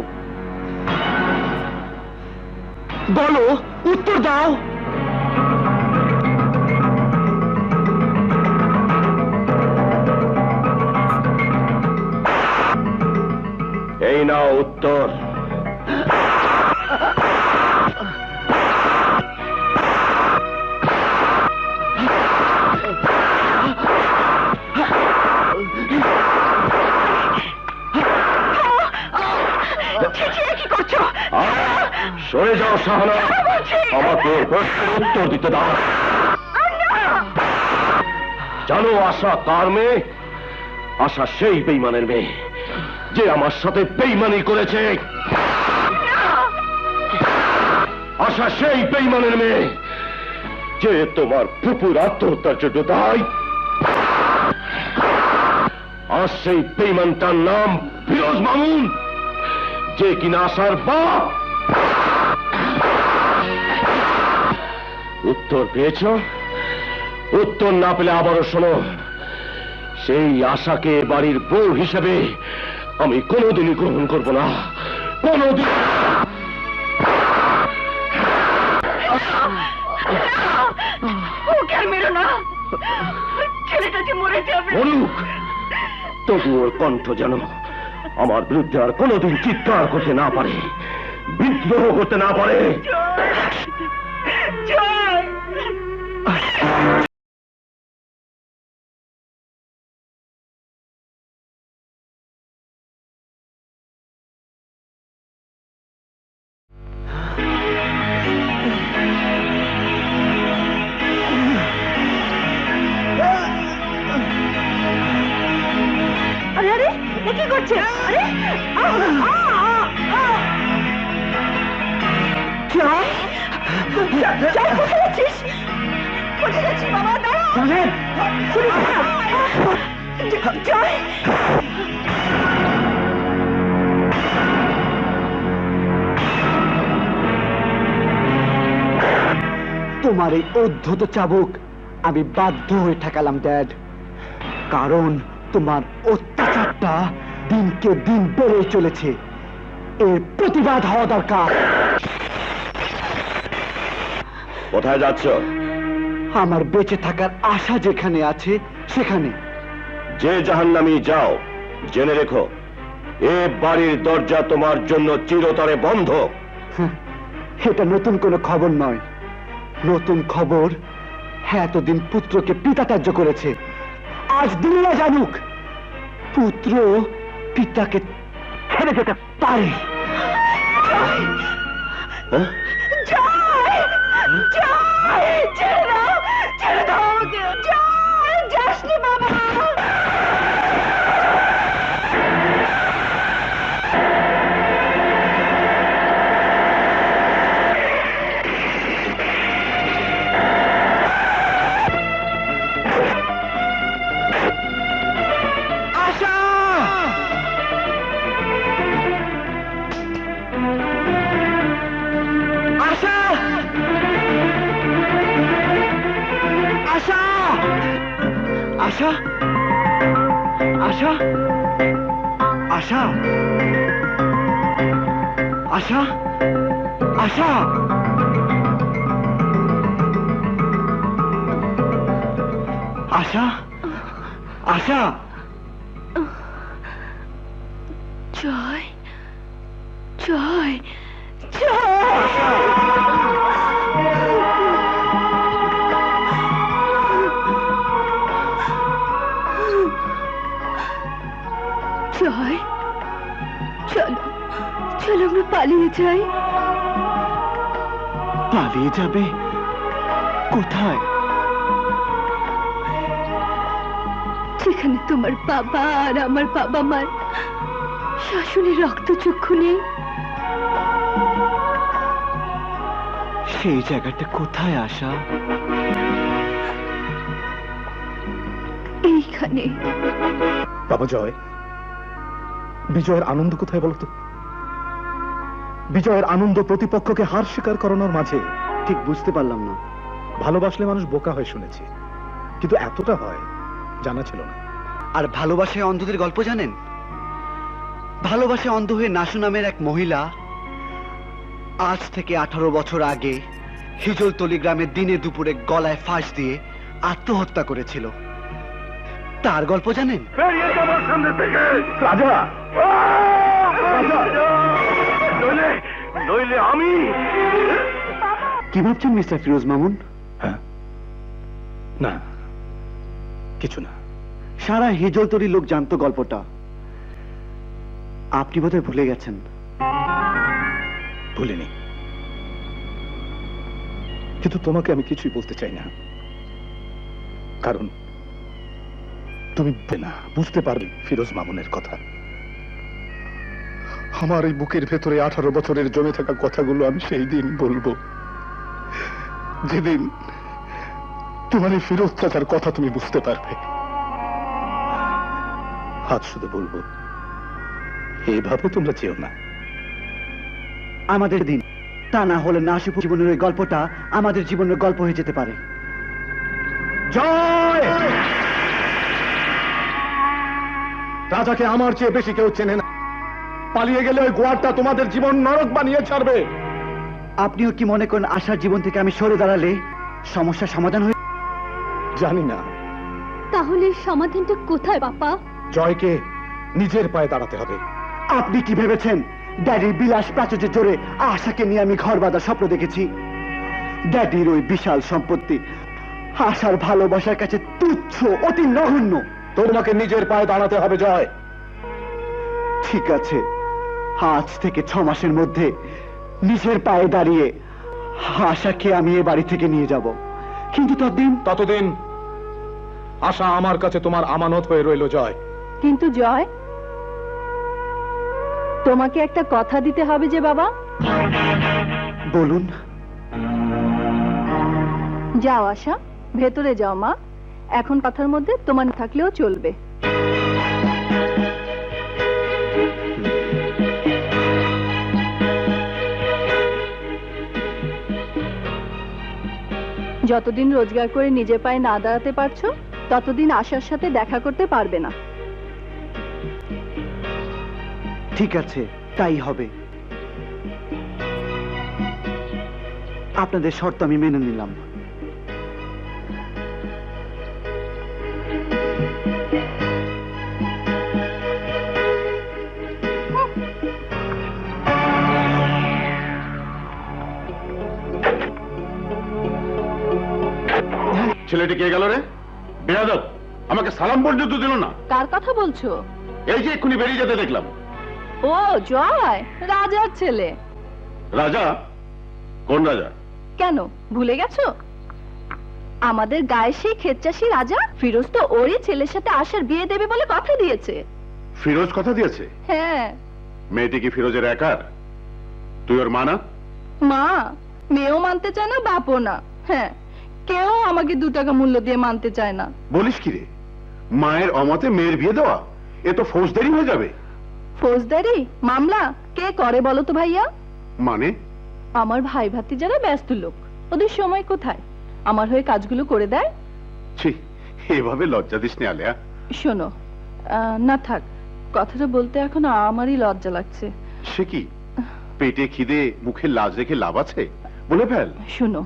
বলো, উত্তর দাও। এই নাও উত্তর। কি করছো? সরে যাও শাহানা, আমাকে প্রশ্নের উত্তর দিতে দাও। জানো আশা কার মেয়ে? আশা সেই বেঈমানের মেয়ে যে আমার সাথে বেঈমানি করেছে। আশা সেই বেঈমানের মেয়ে যে তোমার ফুপুর আত্মহত্যার জন্য দায়ী। আর সেই বেঈমানটার নাম ফিরোজ মামুন, যে কিনা আশার বাপ। উত্তর পেয়েছ? উত্তর না পেলে আবারও শোনো। সেই আশাকে বাড়ির বউ হিসেবে আমি কোনোদিনই গ্রহণ করব না, কোনোদিন। ওকে আর মেরো না, ছেলেটা যে মরে যাবে। বলুক, তবু ওর কণ্ঠ যেন আমার বিরুদ্ধে আর কোনোদিন চিৎকার করতে না পারে, বিদ্রোহ করতে না পারে। আরে আরে, এ কি করছে? আরে জয়, জয় কোথায় যাচ্ছিস? কোথায় যাচ্ছিস বাবা? দাঁড়াও। জয়, তোমার এই উদ্ধত চাবুক আমি বাধ্য হয়ে ঠেকালাম ড্যাড, কারণ তোমার অত্যাচারটা দিনকে দিন বেড়ে চলেছে। এর প্রতিবাদ হওয়া দরকার। কোথায় যাচ্ছ? আমার বেঁচে থাকার আশা যেখানে আছে সেখানে। যে জাহান্নামী যাও, জেনে রেখো এ বাড়ির দরজা তোমার জন্য চিরতরে বন্ধ। এটা নতুন কোনো খবর নয়। নতুন খবর এতদিন পুত্রকে পিতা ত্যায্য করেছে। আজ দুনিয়া জানুক পুত্র পিতাকে ছেড়ে যেতে পারে। হ্যাঁ? জয়, জয়, ছেড়ে দাও, ছেড়ে দাও আমাকে। জয়, যাসনি বাবা। আশা, আশা, আশা, আশা, আশা, আশা, আশা। জয়, জয়, জয়, চলো চলো আমরা পালিয়ে যাই। পালিয়ে যাবে কোথায়? যেখানে তোমার বাবা আর আমার বাবা মার শাসনের রক্তচক্ষু নেই। সেই জায়গাটা কোথায় আশা? এইখানে। বাবা জয়, বিজয়ের আনন্দ কোথায় বলতো? বিজয়ের আনন্দ প্রতিপক্ষকে হার স্বীকার করানোর মাঝে। ঠিক বুঝতে পারলাম না। ভালোবাসলে মানুষ বোকা হয়ে শুনেছি, কিন্তু এতটা হয় জানা ছিল না। আর ভালোবাসায় অন্ধদের গল্প জানেন? ভালোবাসায় অন্ধ হয়ে নাসু নামের এক মহিলা আজ থেকে 18 বছর আগে হিজলতলি গ্রামের দিনে দুপুরে গলায় ফাঁস দিয়ে আত্মহত্যা করেছিল। তার গল্প জানেন? রাজা, নইলে আমি। কি ভাবছেন মিস্টার ফিরোজ মামুন? হ্যাঁ, না কিছু না। সারা হিজলতলির লোক জানতো গল্পটা। আপনি বোধহয় ভুলে গেছেন। ভুলিনি, কিন্তু তোমাকে আমি কিছুই বলতে চাই না, কারণ তুমি বুঝতে পারবে ফিরোজ মামুনের কথা। আমার এই বুকের ভেতরে 18 বছরের জমে থাকা কথাগুলো আমি সেই দিন বলবো যেদিন তোমার এই ফিরোজ চাচার কথা তুমি বুঝতে পারবে। আজ শুধু বলবো, এইভাবে তোমরা চেও না। আমাদের দিন, তা না হলে নাসিফ জীবনের ওই গল্পটা আমাদের জীবনের গল্প হয়ে যেতে পারে। জয়! রাজাকে আমার চেয়ে বেশি কেউ চেনে না। পালিয়ে গেলে ওই গোয়ারটা তোমাদের জীবন নরক বানিয়ে ছাড়বে। আপনিও কি মনে করেন আশার জীবন থেকে আমি সরে দাঁড়ালে সমস্যার সমাধান হয়ে? জানি না। তাহলে সমাধানটা কোথায় বাবা? জয়কে নিজের পায়ে দাঁড়াতে হবে। আপনি কি ভেবেছেন ড্যাডির বিলাস প্রাচুর্যের জোরে আশাকে নিয়ে আমি ঘর বাঁধার স্বপ্ন দেখেছি? ড্যাডির ওই বিশাল সম্পত্তি আশার ভালোবাসার কাছে তুচ্ছ, অতি নগণ্য। তোমাকে নিজের পায়ে দাঁড়াতে হবে জয়। ঠিক আছে, আজ থেকে 6 মাসের মধ্যে নিজের পায়ে দাঁড়িয়ে আশাকে আমি এ বাড়ি থেকে নিয়ে যাব। কিন্তু ততদিন আশা আমার কাছে তোমার আমানত হয়ে রইল জয়। কিন্তু জয়, তোমাকে একটা কথা দিতে হবে যে বাবা। বলুন। যাও আশা, ভেতরে যাও মা। এখন কথার মধ্যে তোমার না থাকলেও চলবে। যতদিন রোজগার করে নিজের পায়ে না দাঁড়াতে পারছো, ততদিন আশার সাথে দেখা করতে পারবে না। ঠিক আছে, তাই হবে। আপনাদের শর্ত আমি মেনে নিলাম। ছেলেটি কে গেল রে? বেয়াদব, আমাকে সালাম পর্যন্ত দিল না। কার কথা বলছো? এই যে এক্ষুনি বেরিয়ে যেতে দেখলাম। ও জয়, রাজার ছেলে। রাজা? কোন রাজা? কেন ভুলে গেছো? আমাদের গায়ে সেই ক্ষেতচাষী রাজা ফিরোজ তো ওরই ছেলের সাথে আশার বিয়ে দেবে বলে কথা দিয়েছে। ফিরোজ কথা দিয়েছে? হ্যাঁ। মেয়েটি কি ফিরোজের একার? তুই ওর মা না? মা? মেয়েও মানতে চায় না, বাপও না। হ্যাঁ, কেউ আমাকে 2 টাকা মূল্য দিয়ে মানতে চায় না। বলিস কি রে? মায়ের অমতে মেয়ের বিয়ে দেওয়া, এ তো ফৌজদারি হয়ে যাবে। ফৌজদারি মামলা কে করে বলো তো ভাইয়া? মানে? আমার ভাই ভাতি যারা ব্যস্ত লোক, ওদের সময় কোথায় আমার হয়ে কাজগুলো করে দেয়। ছি, এভাবে লজ্জা দিস নি আলেয়া। শোনো, না থাক, কথাটা বলতে এখন আমারই লজ্জা লাগছে। সে কি, পেটে খিদে মুখে লাজ রেখে লাভ আছে? বলে ফেল। শোনো।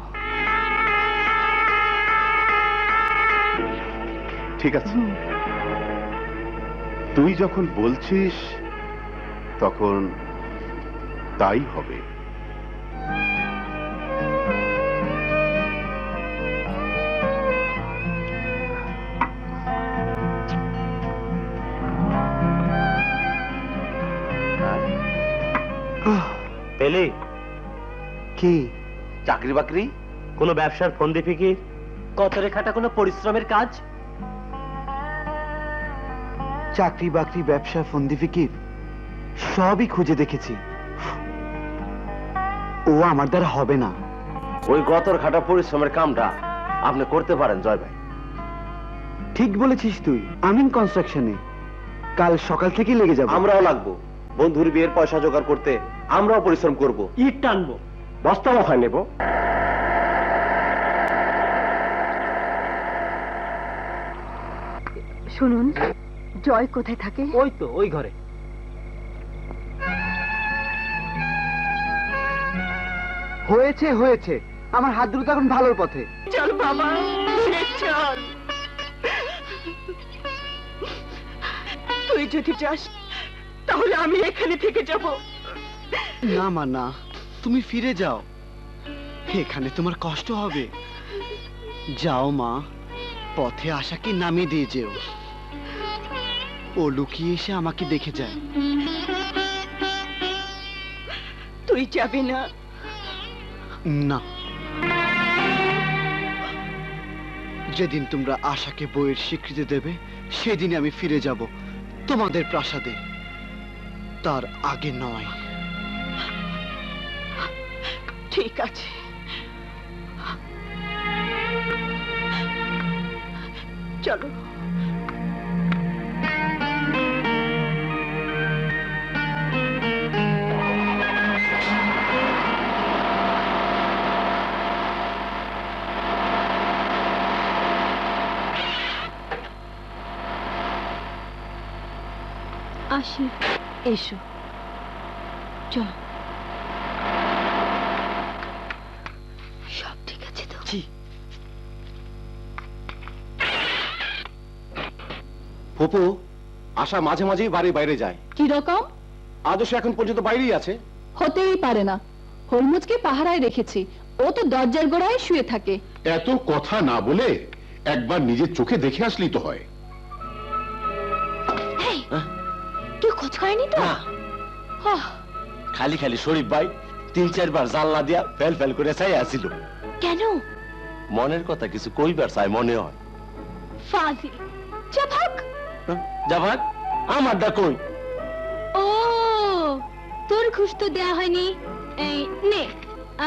ঠিক আছে, তুই যখন বলছিস তখন তাই হবে। পেলে কি? চাকরি বাকরি, কোনো ব্যবসার ফন্দি ফিকির, কতরে খাটা কোনো পরিশ্রমের কাজ? চাকরি বাকরি, ব্যবসা, ফন্দি ফিকির সবই খুঁজে দেখেছি। ও আমার দ্বারা হবে না। ওই গতর খাটা পরিশ্রমের কামটা আপনি করতে পারেন জয় ভাই। ঠিক বলেছিস তুই। আমিন কনস্ট্রাকশনে কাল সকাল থেকেই লেগে যাব। আমরাও লাগবো বন্ধুর বিয়ের পয়সা জোগাড় করতে। আমরাও পরিশ্রম করব, ইট টানবো, বস্তা মাথায় নেব। শুনুন, জয় কোথায় থাকে? ওই তো ওই ঘরে। হয়েছে হয়েছে, আমার হাত দুটো এখন ভালোর পথে। চল বাবা, চল। তুই যদি যাস তাহলে আমি এখানে থেকে যাব। না মা না, তুমি ফিরে যাও, এখানে তোমার কষ্ট হবে। যাও মা, পথে আশাকে নামিয়ে দিয়ে যেও, ও লুকিয়ে এসে আমাকে দেখে যায়। তুই যাবি না? না, যেদিন তোমরা আশাকে বইয়ের স্বীকৃতি দেবে সেদিন আমি ফিরে যাব তোমাদের প্রাসাদে, তার আগে নয়। ঠিক আছে, চলো। আসি। এসো, চলো। সব ঠিক আছে তো? জি। ফুপু, আশা মাঝে মাঝেই বাড়ির বাইরে যায়। কি রকম? আজও সে এখন পর্যন্ত বাইরেই আছে। হতেই পারে না, হরমুজকে পাহারায় রেখেছি, ও তো দরজার গোড়ায় শুয়ে থাকে। এত কথা না বলে একবার নিজের চোখে দেখে আসলেই তো হয়। কেউ খোঁজ করেনি তো? আহ, খালি খালি শরীফ ভাই 3-4 বার জানলা দিয়া ফেল ফেল করে চাই আসিল। কেন? মনের কথা কিছু কইবার চাই মনে হয়। ফাজিল, যা ভাগ। যাবাক, আমারটা কই? ও, তোর ঘুষ তো দেয়া হয়নি। এই নে,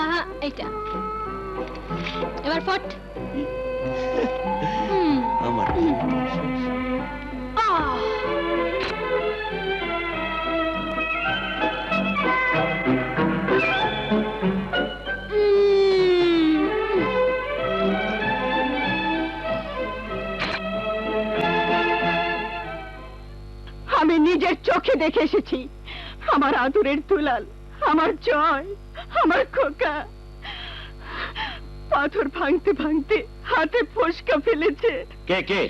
আহা, এটা এবার ফট। আমার আহ, আমি নিজের চোখে দেখে এসেছি আমার আদরের দুলাল, আমার জয়, আমার খোকা পাথর ভাঙতে ভাঙতে হাতে ফোসকা ফেলেছে। কে কে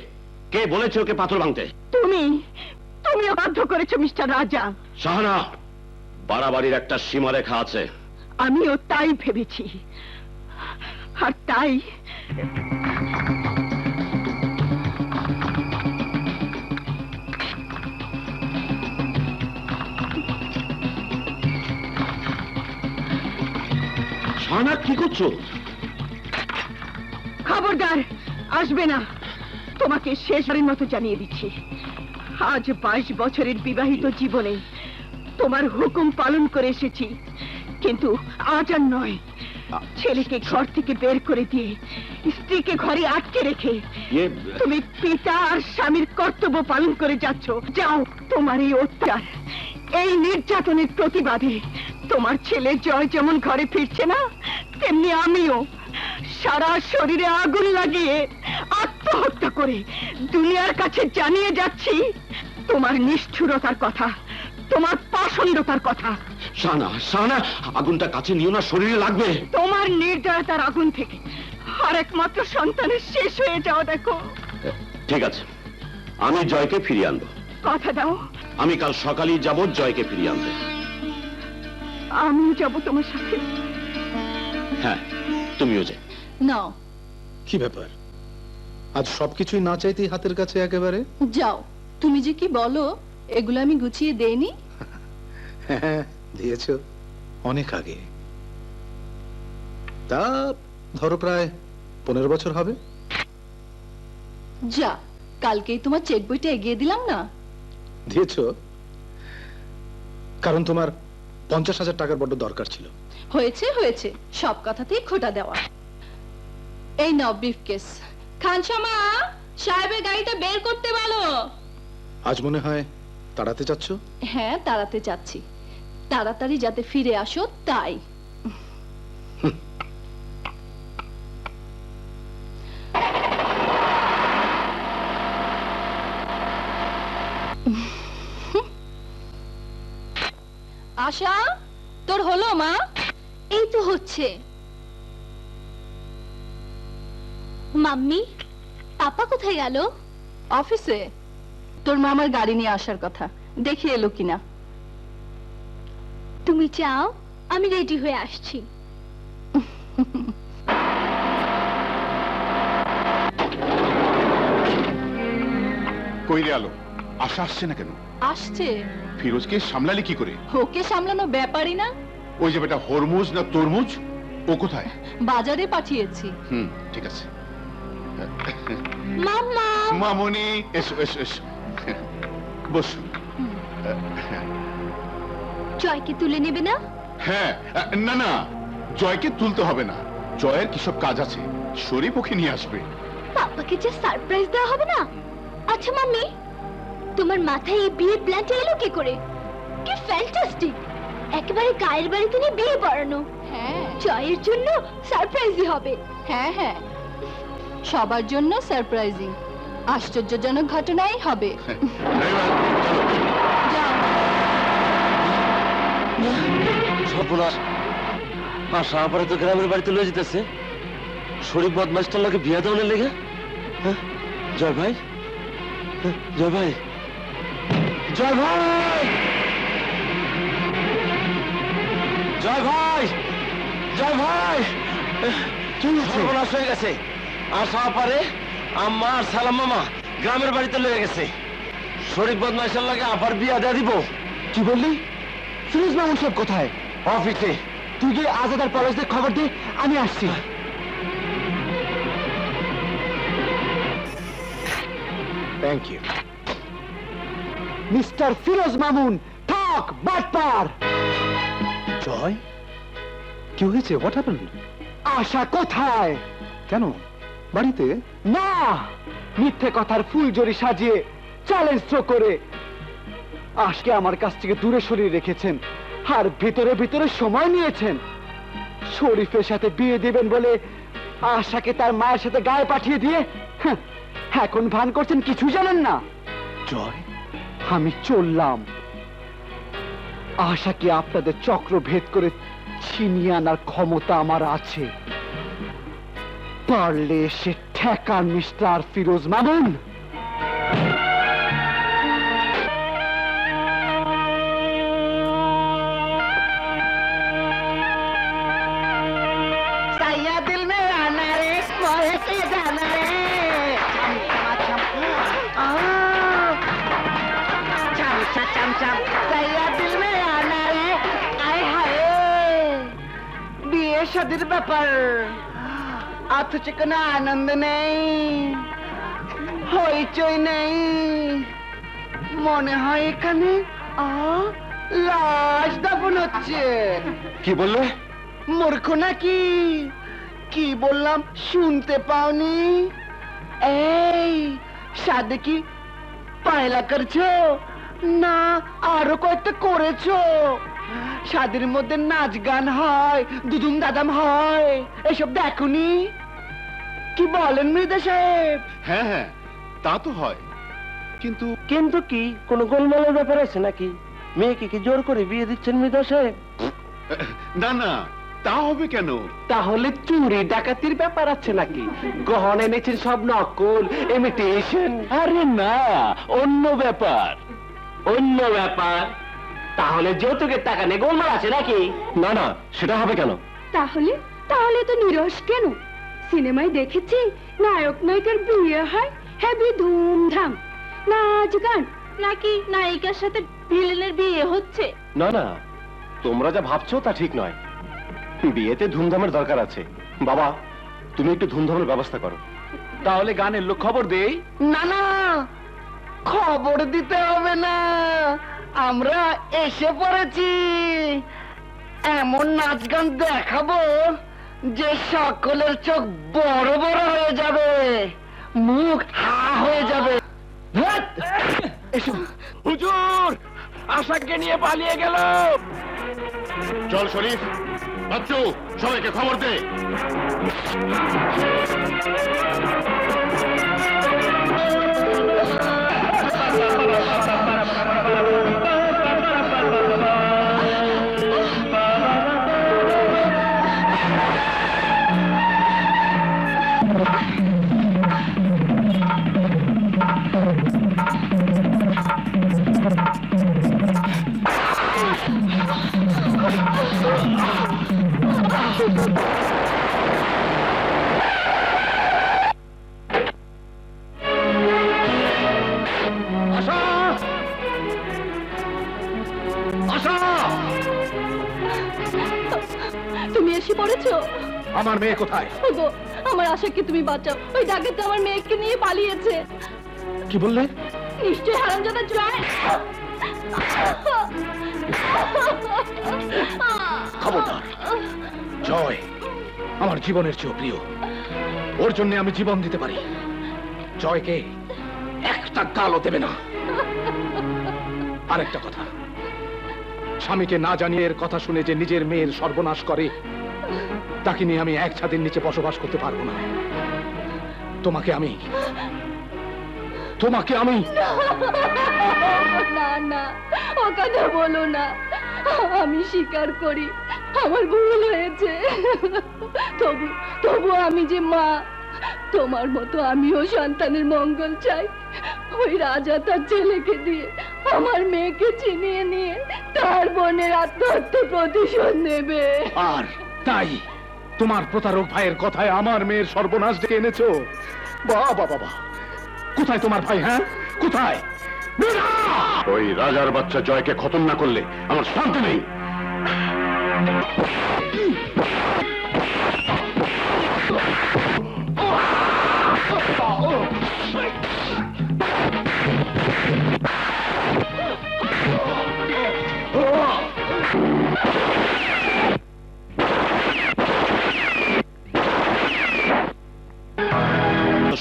কে বলেছে ওকে পাথর ভাঙতে? তুমিও বাধ্য করেছো মিস্টার রাজা। শাহানা, বাড়াবাড়ির একটা সীমারেখা আছে। আমিও তাই ভেবেছি, আর তাই শাহানা, কি করছো? খবরদার আসবে না। তোমাকে শেষবারের মতো জানিয়ে দিচ্ছি, আজ 22 বছরের বিবাহিত জীবনে তোমার হুকুম পালন করে এসেছি, কিন্তু আজ আর নয়। ছেলেকে ঘর থেকে বের করে দিয়ে স্ত্রীকে ঘরে আটকে রেখে তুমি পিতা আর স্বামীর কর্তব্য পালন করে যাচ্ছ। যাও, তোমার এই অত্যাচার, এই নির্যাতনের প্রতিবাদে তোমার ছেলে জয় যেমন ঘরে ফিরছে না, তেমনি আমিও সারা শরীরে আগুন লাগিয়ে আত্মহত্যা করে দুনিয়ার কাছে জানিয়ে যাচ্ছি তোমার নিষ্ঠুরতার কথা, তোমার পাষণ্ডতার কথা। শাহানা, শাহানা, আগুনটা কাছে নিও না, শরীরে লাগবে। তোমার নির্দয়তার আগুন থেকে আর একমাত্র সন্তানের শেষ হয়ে যাওয়া দেখো। ঠিক আছে, আমি জয়কে ফিরিয়ে আনবো। কথা দাও। আমি কাল সকালেই যাব জয়কে ফিরিয়ে আনতে। আমিও যাব তোমার সাথে। হ্যাঁ, তুমিও যে। নাও। কি ব্যাপার, আজ সবকিছুই না চাইতেই হাতের কাছে একেবারে? যাও, তুমি যে কি বলো, এগুলো আমি গুছিয়ে দেইনি? হ্যাঁ, দিয়েছো অনেক আগে। তা ধরো প্রায় 15 বছর হবে। যা, কালকেই তোমার চেক বইটা এগিয়ে দিলাম না? দিয়েছো, কারণ তোমার 50,000 টাকার বড্ড দরকার ছিল। হয়েছে হয়েছে, সব কথাতেই খোটা দেওয়া। এই নাও ব্রিফকেস। খানসামা, সাহেবের গাড়িটা বের করতে বলো। আজ মনে হয় তাড়াতে চাচ্ছ? হ্যাঁ, তাড়াতে যাচ্ছি, তাড়াতাড়ি যাতে ফিরে আসো তাই। আশা, তোর হলো মা? এই তো হচ্ছে। মাম্মি, পাপা কোথায় গেল? অফিসে। তোর মামার গাড়ি নিয়ে আসার কথা, দেখি এলো কিনা। তুমি চাও আমি রেডি হয়ে আসছি। কই রে আলো, আশা আসছে না কেন? আসছে। ফিরোজকে সামলালি কি করে? ওকে সামলানো ব্যাপারই না। ওই যে বেটা হরমুজ না তরমুজ, ও কোথায়? বাজারে পাঠিয়েছি। ঠিক আছে। মাম্মা, মামনি, এসো এসো এসো, বসো। জয়কে তুলে নেবে না? হ্যাঁ, না না, জয়কে তুলতে হবে না। জয়ের কিসব কাজ আছে, শরীফ ওকে নিয়ে আসবে। পাপাকে যে সারপ্রাইজ দেওয়া হবে না। আচ্ছা মাম্মি, তোমার মাথায় এই বিয়ের প্ল্যানটা এলো কি করে? কি ফ্যান্টাস্টিক! একেবারে গায়ের বাড়িতে নিয়ে বিয়ে পড়ানো। হ্যাঁ, জয়ের জন্য সারপ্রাইজই হবে। হ্যাঁ হ্যাঁ, সবার জন্য সারপ্রাইজিং, আশ্চর্যজনক ঘটনাই হবে। যাও। সর্বনাশ, আশা আবার তো গ্রামের বাড়িতে লয়ে যেতেছে। শরীফ বদমাস্টার লাগে বিয়া দেওয়ার লেগে। জয় ভাই, জয় ভাই, জয় ভাই, জয় ভাই, জয় ভাই, সর্বনাশ হয়ে গেছে। আশা পারে আম্মা আর সালাম মামা গ্রামের বাড়িতে লয়ে গেছে। শরীফ বদমাস্টার লাগে আবার বিয়া দেয়া দিব। কি বললি? ফিরোজ মামুন সব কোথায়? অফিসে। তুই গিয়ে আজাদ আর পলাশদের খবর দে, আমি আসছি। Thank you. Mister Firoz Mamun, ঠক বাটপার। জয়, কি হয়েছে? What happened? আশা কোথায়? কেন বাড়িতে? না, মিথ্যে কথার ফুলজড়ি সাজিয়ে চ্যালেঞ্জ থ্রো করে আজকে আমার কাছ থেকে দূরে সরিয়ে রেখেছেন, আর ভিতরে ভিতরে সময় নিয়েছেন। শরীফের সাথে বিয়ে দিবেন বলে আশাকে তার মায়ের সাথে গায়ে পাঠিয়ে দিয়ে এখন ভান করছেন কিছু জানেন না। জয়, আমি চললাম। আশাকে আপনাদের চক্র ভেদ করে ছিনিয়ে আনার ক্ষমতা আমার আছে। পারলে সে ঠেকান মিস্টার ফিরোজ মামুন। दिल में आना रे, मोहे से जाना रे, चम चम सैया दिल में आना रे। आए हाय, বিয়ে শাদীর ব্যাপার, অথচ কোনো আনন্দ নেই, হইচই নেই। মনে হয় এখানে লাশ দাফন হচ্ছে। কি বললে? মূর্খ নাকি? কি বললাম শুনতে পাওনি? এই সাদে কি পায়লা করছো না আরো কয়েকটা করেছো? সাদের মধ্যে নাচ গান হয়, দুদুম দাদাম হয়, এসব দেখোনি? কি বলেন মৃদা সাহেব? হ্যাঁ হ্যাঁ, তা তো হয়, কিন্তু কিন্তু কি কোনো গোলমালের ব্যাপার আছে নাকি? মেয়েকে কি জোর করে বিয়ে দিচ্ছেন মৃদা সাহেব? না না, তা হবে কেন? তাহলে চুরি ডাকাতির ব্যাপার আছে নাকি? গহনা এনেছেন সব নকল, ইমিটেশন? আরে না, অন্য ব্যাপার। অন্য ব্যাপার? তাহলে যৌতুকের টাকা নিয়ে গোলমাল আছে নাকি? না না, সেটা হবে কেন? তাহলে তাহলে তো নিরস কেন? সিনেমায় দেখেছি নায়ক নায়িকার বিয়ে হয় হেবি ধুমধাম, নাচ গান, নাকি নায়িকার সাথে ভিলেনের বিয়ে হচ্ছে? না না, তোমরা যা ভাবছো তা ঠিক নয়। বিয়েতে ধুমধামের দরকার আছে। বাবা, তুমি একটু ধুমধামের ব্যবস্থা করো। তাহলে গানের লোক খবর দেই। না না, খবর দিতে হবে না, আমরা এসে পড়েছি। এমন নাচ গান দেখাবো যে সকলের চোখ বড় বড় হয়ে যাবে, মুখ হা হয়ে যাবে। ধ্যাৎ! এসো। হুজুর, আশাকে নিয়ে পালিয়ে গেল। চল শরীফ, বাচ্চু, সবাইকে খবর দে। আশা, তুমি এসে পড়েছো? আমার মেয়ে কোথায়? ওগো, আমার আশাকে তুমি বাঁচাও, ওই ডাকাত আমার মেয়েকে নিয়ে পালিয়েছে। কি বললে? নিশ্চয়ই হারামজাদা জয়। খবরদার, জয় আমার জীবনের চেয়েও প্রিয়, ওর জন্য আমি জীবন দিতে পারি। জয়কে একটা গালও দেবে না। আরেকটা কথা, স্বামীকে না জানিয়ে এর কথা শুনে যে নিজের মেয়ের সর্বনাশ করে, তাকে নিয়ে আমি এক ছাদের নিচে বসবাস করতে পারবো না। তোমাকে আমি না না, ও কথা বলো না। আমি স্বীকার করি আমার ভুল হয়েছে, তবু আমি যে মা, তোমার মতো আমিও সন্তানের মঙ্গল চাই। ওই রাজা তার ছেলেকে দিয়ে আমার মেয়েকে ছিনিয়ে নিয়ে তার বোনের আত্মহত্যা প্রতিশোধ নেবে। আর তাই তোমার প্রতারক ভাইয়ের কথায় আমার মেয়ের সর্বনাশ ডেকে এনেছো? বাবা বাবা, কোথায় তোমার ভাই? হ্যাঁ, কোথায়? ওই রাজার বাচ্চা জয়কে খতম না করলে আমার শান্তি নেই।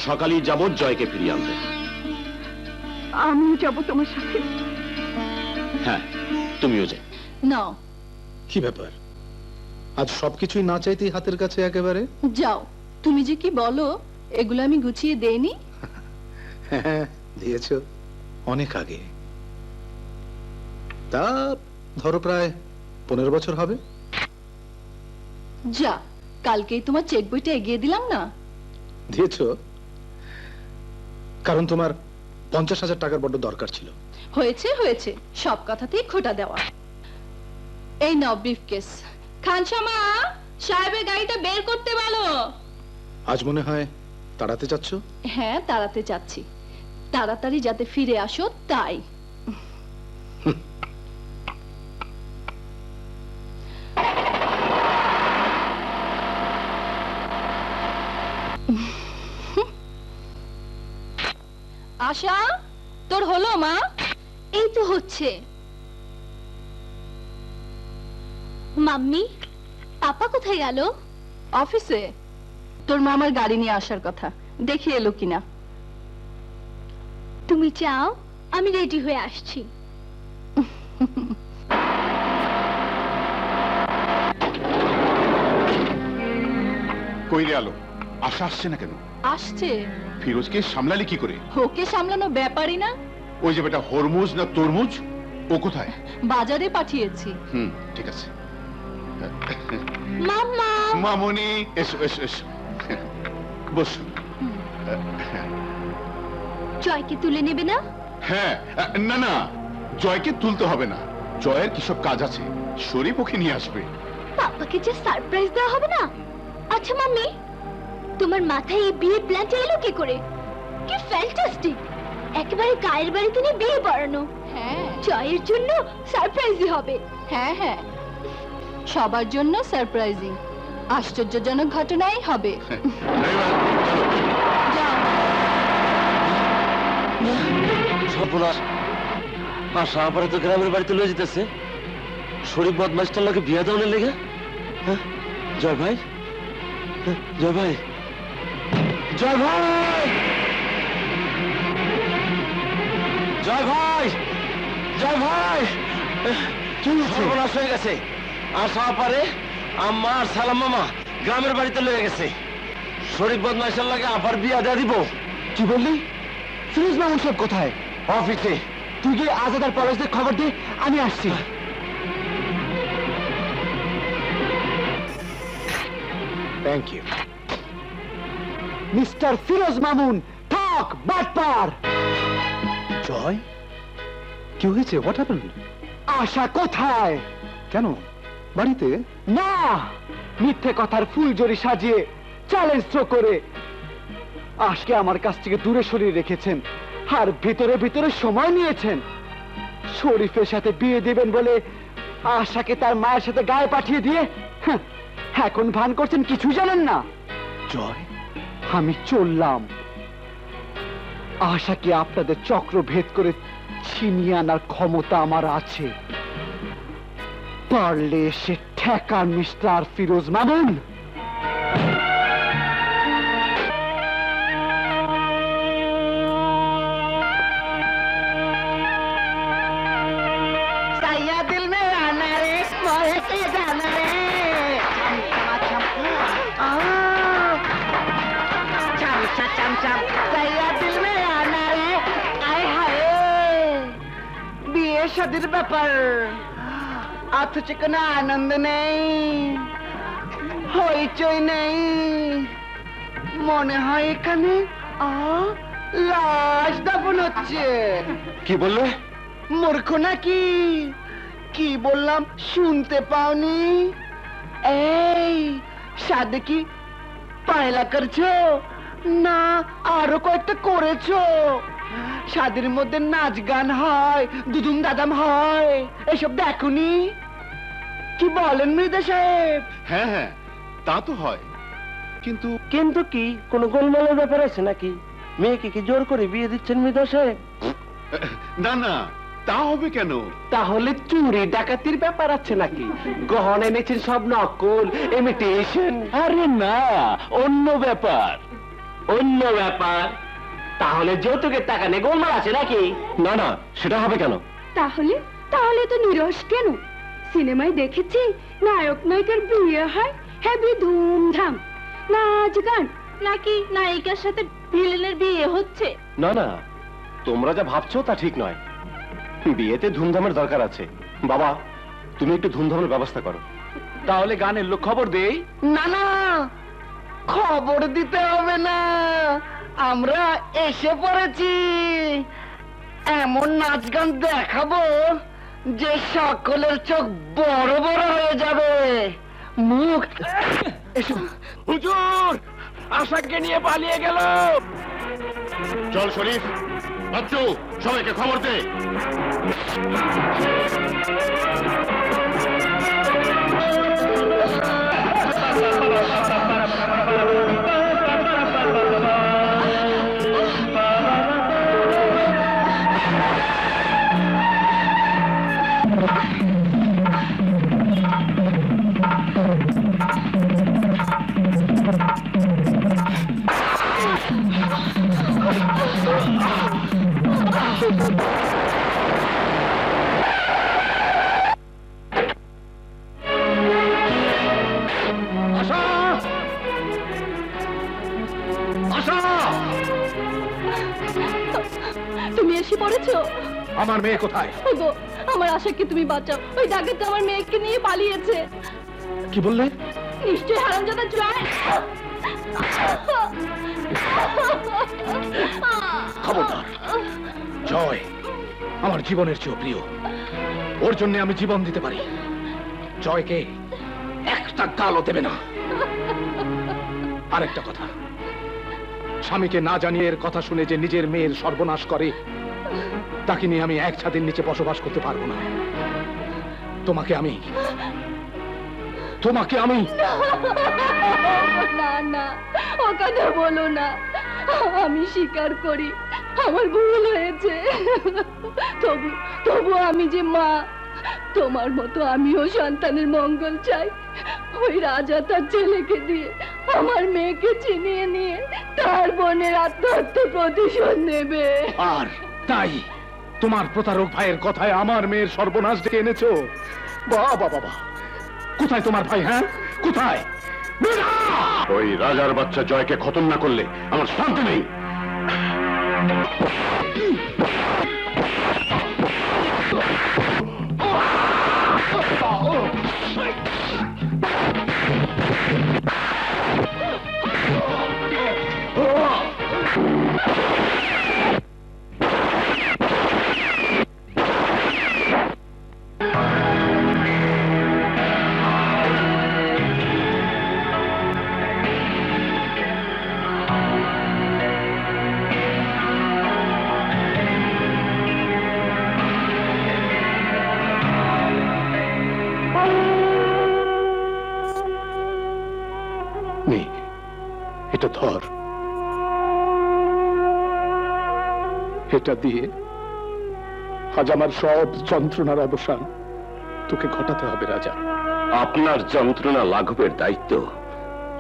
সকালেই যাব জয়কে ফিরিয়ে আনতে। আমিও যাবো তোমার সাথে। হ্যাঁ, তুমিও যাই। নাও। কি ব্যাপার, আজ সবকিছুই না চাইতেই হাতের কাছে একেবারে? যাও, তুমি যে কি বলো, এগুলো আমি গুছিয়ে দেইনি? হ্যাঁ, দিয়েছো অনেক আগে। তা ধরো প্রায় 15 বছর হবে। যা, কালকেই তোমার চেক বইটা এগিয়ে দিলাম না? দিয়েছো কারণ তোমার 50,000 টাকার বড্ড দরকার ছিল। হয়েছে হয়েছে, সব কথাতেই খোটা দেওয়া। এই নাও ব্রিফকেস। খানসামা, সাহেবের গাড়িটা বের করতে বলো। আজ মনে হয় তাড়াতে যাচ্ছ? হ্যাঁ, তাড়াতে যাচ্ছি, তাড়াতাড়ি যাতে ফিরে আসো তাই। আশা, তোর হলো মা? এই তো হচ্ছে। মাম্মি, পাপা কোথায় গেল? অফিসে। তোর মামার গাড়ি নিয়ে আসার কথা, দেখি এলো কিনা। তুমি চাও আমি রেডি হয়ে আসছি। কইরে আলো, আশা আসছে না কেন? আসছে। ফিরোজকে সামলালি কি করে? ওকে সামলানো ব্যাপারই না। ওই যে বেটা হরমুজ না তরমুজ, ও কোথায়? বাজারে পাঠিয়েছি। ঠিক আছে। মাম্মা, মামুনি, এসো এসো এসো, বসো। জয়কে তুলে নেবে না? হ্যাঁ, না না, জয়কে তুলতে হবে না। জয়ের কিসব কাজ আছে, শরীফ ওকে নিয়ে আসবে। পাপাকে যে সারপ্রাইজ দেওয়া হবে না। আচ্ছা মাম্মি, তোমার মাথায় এই বিয়ে প্ল্যানটা এলো কি করে? কি ফ্যান্টাস্টিক! একেবারে গায়ের বাড়িতে নিয়ে বিয়ে পড়ানো। হ্যাঁ, জয়ের জন্য সারপ্রাইজই হবে। হ্যাঁ হ্যাঁ, সবার জন্য সারপ্রাইজিং, আশ্চর্যজনক ঘটনাই হবে। যাও। সর্বনাশ, আশা আপারে তো গ্রামের বাড়িতে লয়ে যেতেছে। শরীফ বদমাইশটার লোকে বিয়া দেওয়ার লেগে। জয় ভাই, জয় ভাই, জয় ভাই, জয় ভাই, জয় ভাই, কি সর্বনাশ হয়ে গেছে। আশা আপারে আম্মা আর সালাম মামা গ্রামের বাড়িতে লয়ে গেছে। শরীফ বদমাইশের লাগে আপার বিয়া দেয়া দিব। কি বললি? ফিরোজ মামুন সব কোথায়? অফিসে। তুই গিয়ে আজাদার পলাশদের খবর দে, আমি আসছি। Thank you. Mister Firoz Mamun, ঠক বাটপার। জয়, কি হয়েছে? What happened? আশা কোথায়? কেন বাড়িতে? না, মিথ্যে কথার ফুলজড়ি সাজিয়ে চ্যালেঞ্জ থ্রো করে আজকে আমার কাছ থেকে দূরে সরিয়ে রেখেছেন, আর ভিতরে ভিতরে সময় নিয়েছেন। শরীফের সাথে বিয়ে দিবেন বলে আশাকে তার মায়ের সাথে গায়ে পাঠিয়ে দিয়ে হ্যাঁ, এখন ভান করছেন কিছুই জানেন না। জয়, আমি চললাম। আশাকে আপনাদের চক্র ভেদ করে ছিনিয়ে আনার ক্ষমতা আমার আছে। পারলে এসে ঠেকান মিস্টার ফিরোজ মামুন। साया दिल में आना रे मोहे के जाना रे छम छम छम साया दिल में आना रे आए हाय বিয়ে শাদীর ব্যাপার অথচ কোনো আনন্দ নেই, হইচই নেই। মনে হয় এখানে লাশ দাফন হচ্ছে। কি বললে? মূর্খ নাকি? কি বললাম শুনতে পাওনি? এই শাদী কি পয়লা করছো না আরো কয়েকটা করেছো? শাদীর মধ্যে নাচ গান হয়, দুদুম দাদাম হয়, এসব দেখোনি? কি বলেন মৃদা সাহেব? হ্যাঁ হ্যাঁ, তা তো হয়, কিন্তু কিন্তু কি কোনো গোলমালের ব্যাপার আছে নাকি? মেয়েকে কি জোর করে বিয়ে দিচ্ছেন মৃদা সাহেব? না না, তা হবে কেন? তাহলে চুরি ডাকাতির ব্যাপার আছে নাকি? গহনা এনেছেন সব নকল, ইমিটেশন? আরে না, অন্য ব্যাপার। অন্য ব্যাপার? তাহলে যৌতুকের টাকা নিয়ে গোলমাল আছে নাকি? না না, সেটা হবে কেন? তাহলে তাহলে তো নিরস কেন? সিনেমায় দেখেছি নায়ক নায়িকার বিয়ে হয় হেবি ধুমধাম, নাচ গান, নাকি নায়িকার সাথে ভিলেনের বিয়ে হচ্ছে? না না, তোমরা যা ভাবছো তা ঠিক নয়। বিয়েতে ধুমধামের দরকার আছে। বাবা, তুমি একটু ধুমধামের ব্যবস্থা করো। তাহলে গানের লোক খবর দেই। না না, খবর দিতে হবে না, আমরা এসে পড়েছি। এমন নাচ গান দেখাবো যে সকলের চোখ বড় বড় হয়ে যাবে, মুখ হুজুর, আশাকে নিয়ে পালিয়ে গেল। চল শরীফ, বাচ্চু, সবাইকে খবর দে। তুমি এসে পড়েছো? আমার মেয়ে কোথায়? ওগো, আমার আশাকে তুমি বাঁচাও, ওই ডাকাত আমার মেয়েকে নিয়ে পালিয়েছে। কি বললে? নিশ্চয় হারামজাদা জয়। খবরদার! জয় আমার জীবনের চেয়ে প্রিয়, ওর জন্য আমি জীবন দিতে পারি। জয়কে একটা গালও দেবে না। আরেকটা কথা, স্বামীকে না জানিয়ে এর কথা শুনে যে নিজের মেয়ের সর্বনাশ করে, তাকে নিয়ে আমি এক ছাদের নিচে বসবাস করতে পারবো না। তোমাকে আমি না না, ও কথা বলো না। আমি স্বীকার করি আমার ভুল হয়েছে, তবু আমি যে মা, তোমার মতো আমিও সন্তানের মঙ্গল চাই। ওই রাজা তার ছেলেকে দিয়ে আমার মেয়েকে চিনিয়ে নিয়ে তার বোনের আত্মহত্যা প্রতিশোধ নেবে। আর তাই তোমার প্রতারক ভাইয়ের কথায় আমার মেয়ের সর্বনাশ ডেকে এনেছো? বাবা বাবা, কোথায় তোমার ভাই? হ্যাঁ, কোথায়? ওই রাজার বাচ্চা জয়কে খতম না করলে আমার শান্তি নেই। এটা ধর, এটা দিয়ে আজ আমার সব যন্ত্রণার অবসান তোকে ঘটাতে হবে রাজা। আপনার যন্ত্রণা লাঘবের দায়িত্ব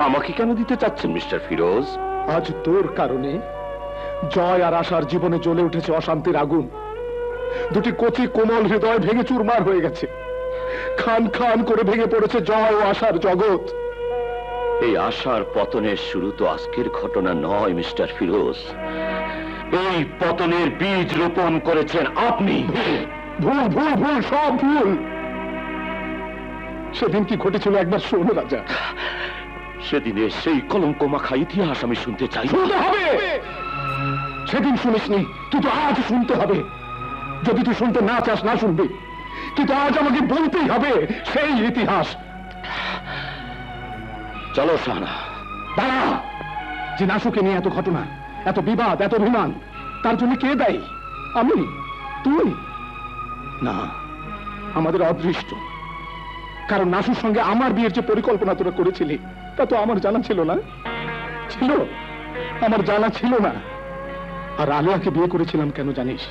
আমাকে কেন দিতে চাচ্ছেন মিস্টার ফিরোজ? আজ তোর কারণে জয় আর আশার জীবনে জ্বলে উঠেছে অশান্তির আগুন। দুটি কচি কোমল হৃদয় ভেঙে চুরমার হয়ে গেছে। খান খান করে ভেঙে পড়েছে জয় ও আশার জগৎ। এই আশার পতনের শুরু তো আজকের ঘটনা নয় মিস্টার ফিরোজ। এই পতনের বীজ রোপণ করেছেন আপনি। ভুল ভুল ভুল, সব ভুল। সেদিন কি ঘটেছিল একবার শোন রাজা। সেদিনের সেই কলঙ্ক মাখা ইতিহাস আমি শুনতে চাই। শুনতে হবে। সেদিন শুনিসনি, তুই তো আজ শুনতে হবে। যদি তুই শুনতে না চাস না শুনবি, কিন্তু আজ আমাকে বলতেই হবে সেই ইতিহাস। চলো শাহানা। দাঁড়া, যে নাশুকে নিয়ে এত ঘটনা, এত বিবাদ, এত অভিমান, তার জন্য কে দায়ী? আমি? তুই? না, আমাদের অদৃষ্ট। কারণ নাশুর সঙ্গে আমার বিয়ের যে পরিকল্পনা তোরা করেছিলি, তা তো আমার জানা ছিল না। ছিল, আমার জানা ছিল না। আর আলিয়াকে বিয়ে করেছিলাম কেন জানিস?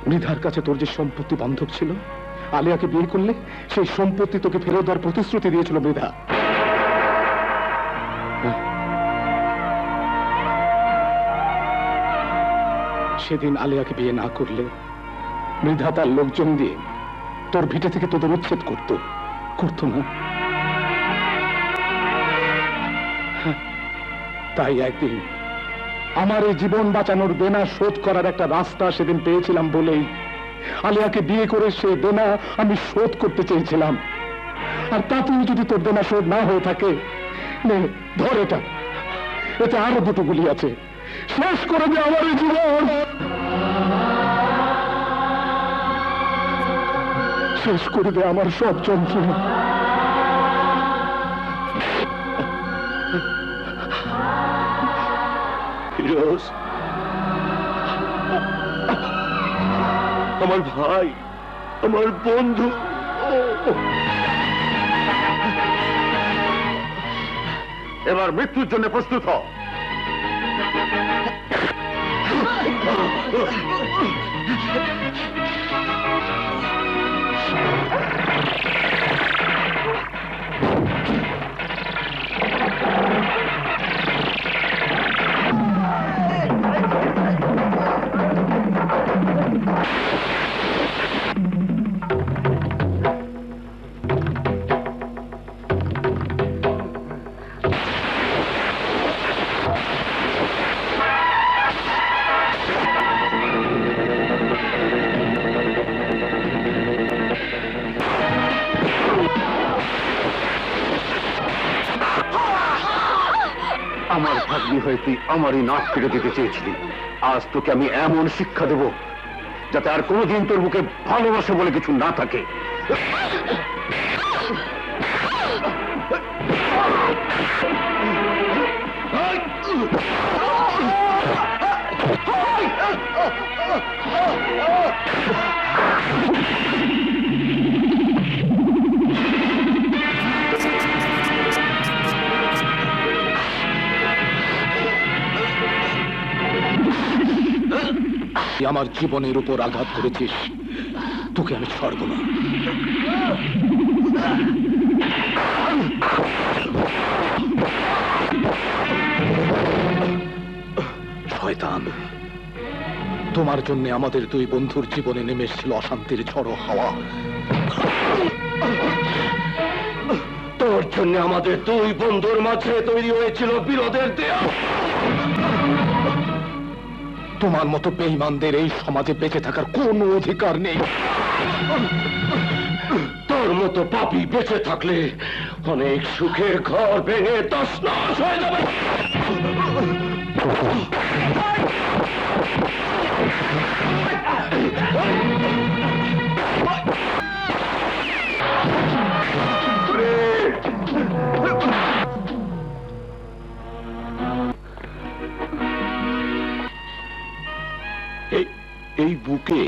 মৃধার কাছে তোর যে সম্পত্তি বন্ধক ছিল, আলিয়াকে বিয়ে করলে সেই সম্পত্তি তোকে ফেরত দেওয়ার প্রতিশ্রুতি দিয়েছিল মৃধা। সেদিন আলিয়াকে বিয়ে না করলে মৃধা তার লোকজন দিয়ে তোর ভিটে থেকে তোদের উচ্ছেদ করতো না? তাই একদিন আমার এই জীবন বাঁচানোর দেনা শোধ করার একটা রাস্তা সেদিন পেয়েছিলাম বলেই আলিয়াকে বিয়ে করে সেই দেনা আমি শোধ করতে চেয়েছিলাম। আর তাতেও যদি তোর দেনা শোধ না হয়ে থাকে, নে ধর, এটা আরো দুটো গুলি আছে। শেষ করে দে আমার এই জীবন, শেষ করে দে আমার সব যন্ত্রণা। ফিরোজ, আমার ভাই, আমার বন্ধু। এবার মৃত্যুর জন্য প্রস্তুত হ। আমার ভাগ্নি হয়ে তুই আমারই নাক ফিরে দিতে চেয়েছিলি। আজ তোকে আমি এমন শিক্ষা দেব যাতে আর কোনোদিন তোর মুখে ভালোবাসা বলে কিছু না থাকে। আমার জীবনের উপর আঘাত করেছিস, তোকে আমি ছাড়ব না। শয়তান, তোমার জন্য আমাদের দুই বন্ধুর জীবনে নেমে এসেছিল অশান্তির ঝড়ো হাওয়া। তোর জন্য আমাদের দুই বন্ধুর মাঝে তৈরি হয়েছিল বিরোধের দেয়াল। তোমার মতো বেঈমানদের এই সমাজে বেঁচে থাকার কোনো অধিকার নেই। তোর মতো পাপী বেঁচে থাকলে অনেক সুখের ঘর ভেঙে তছনছ হয়ে যাবে। এই বুকে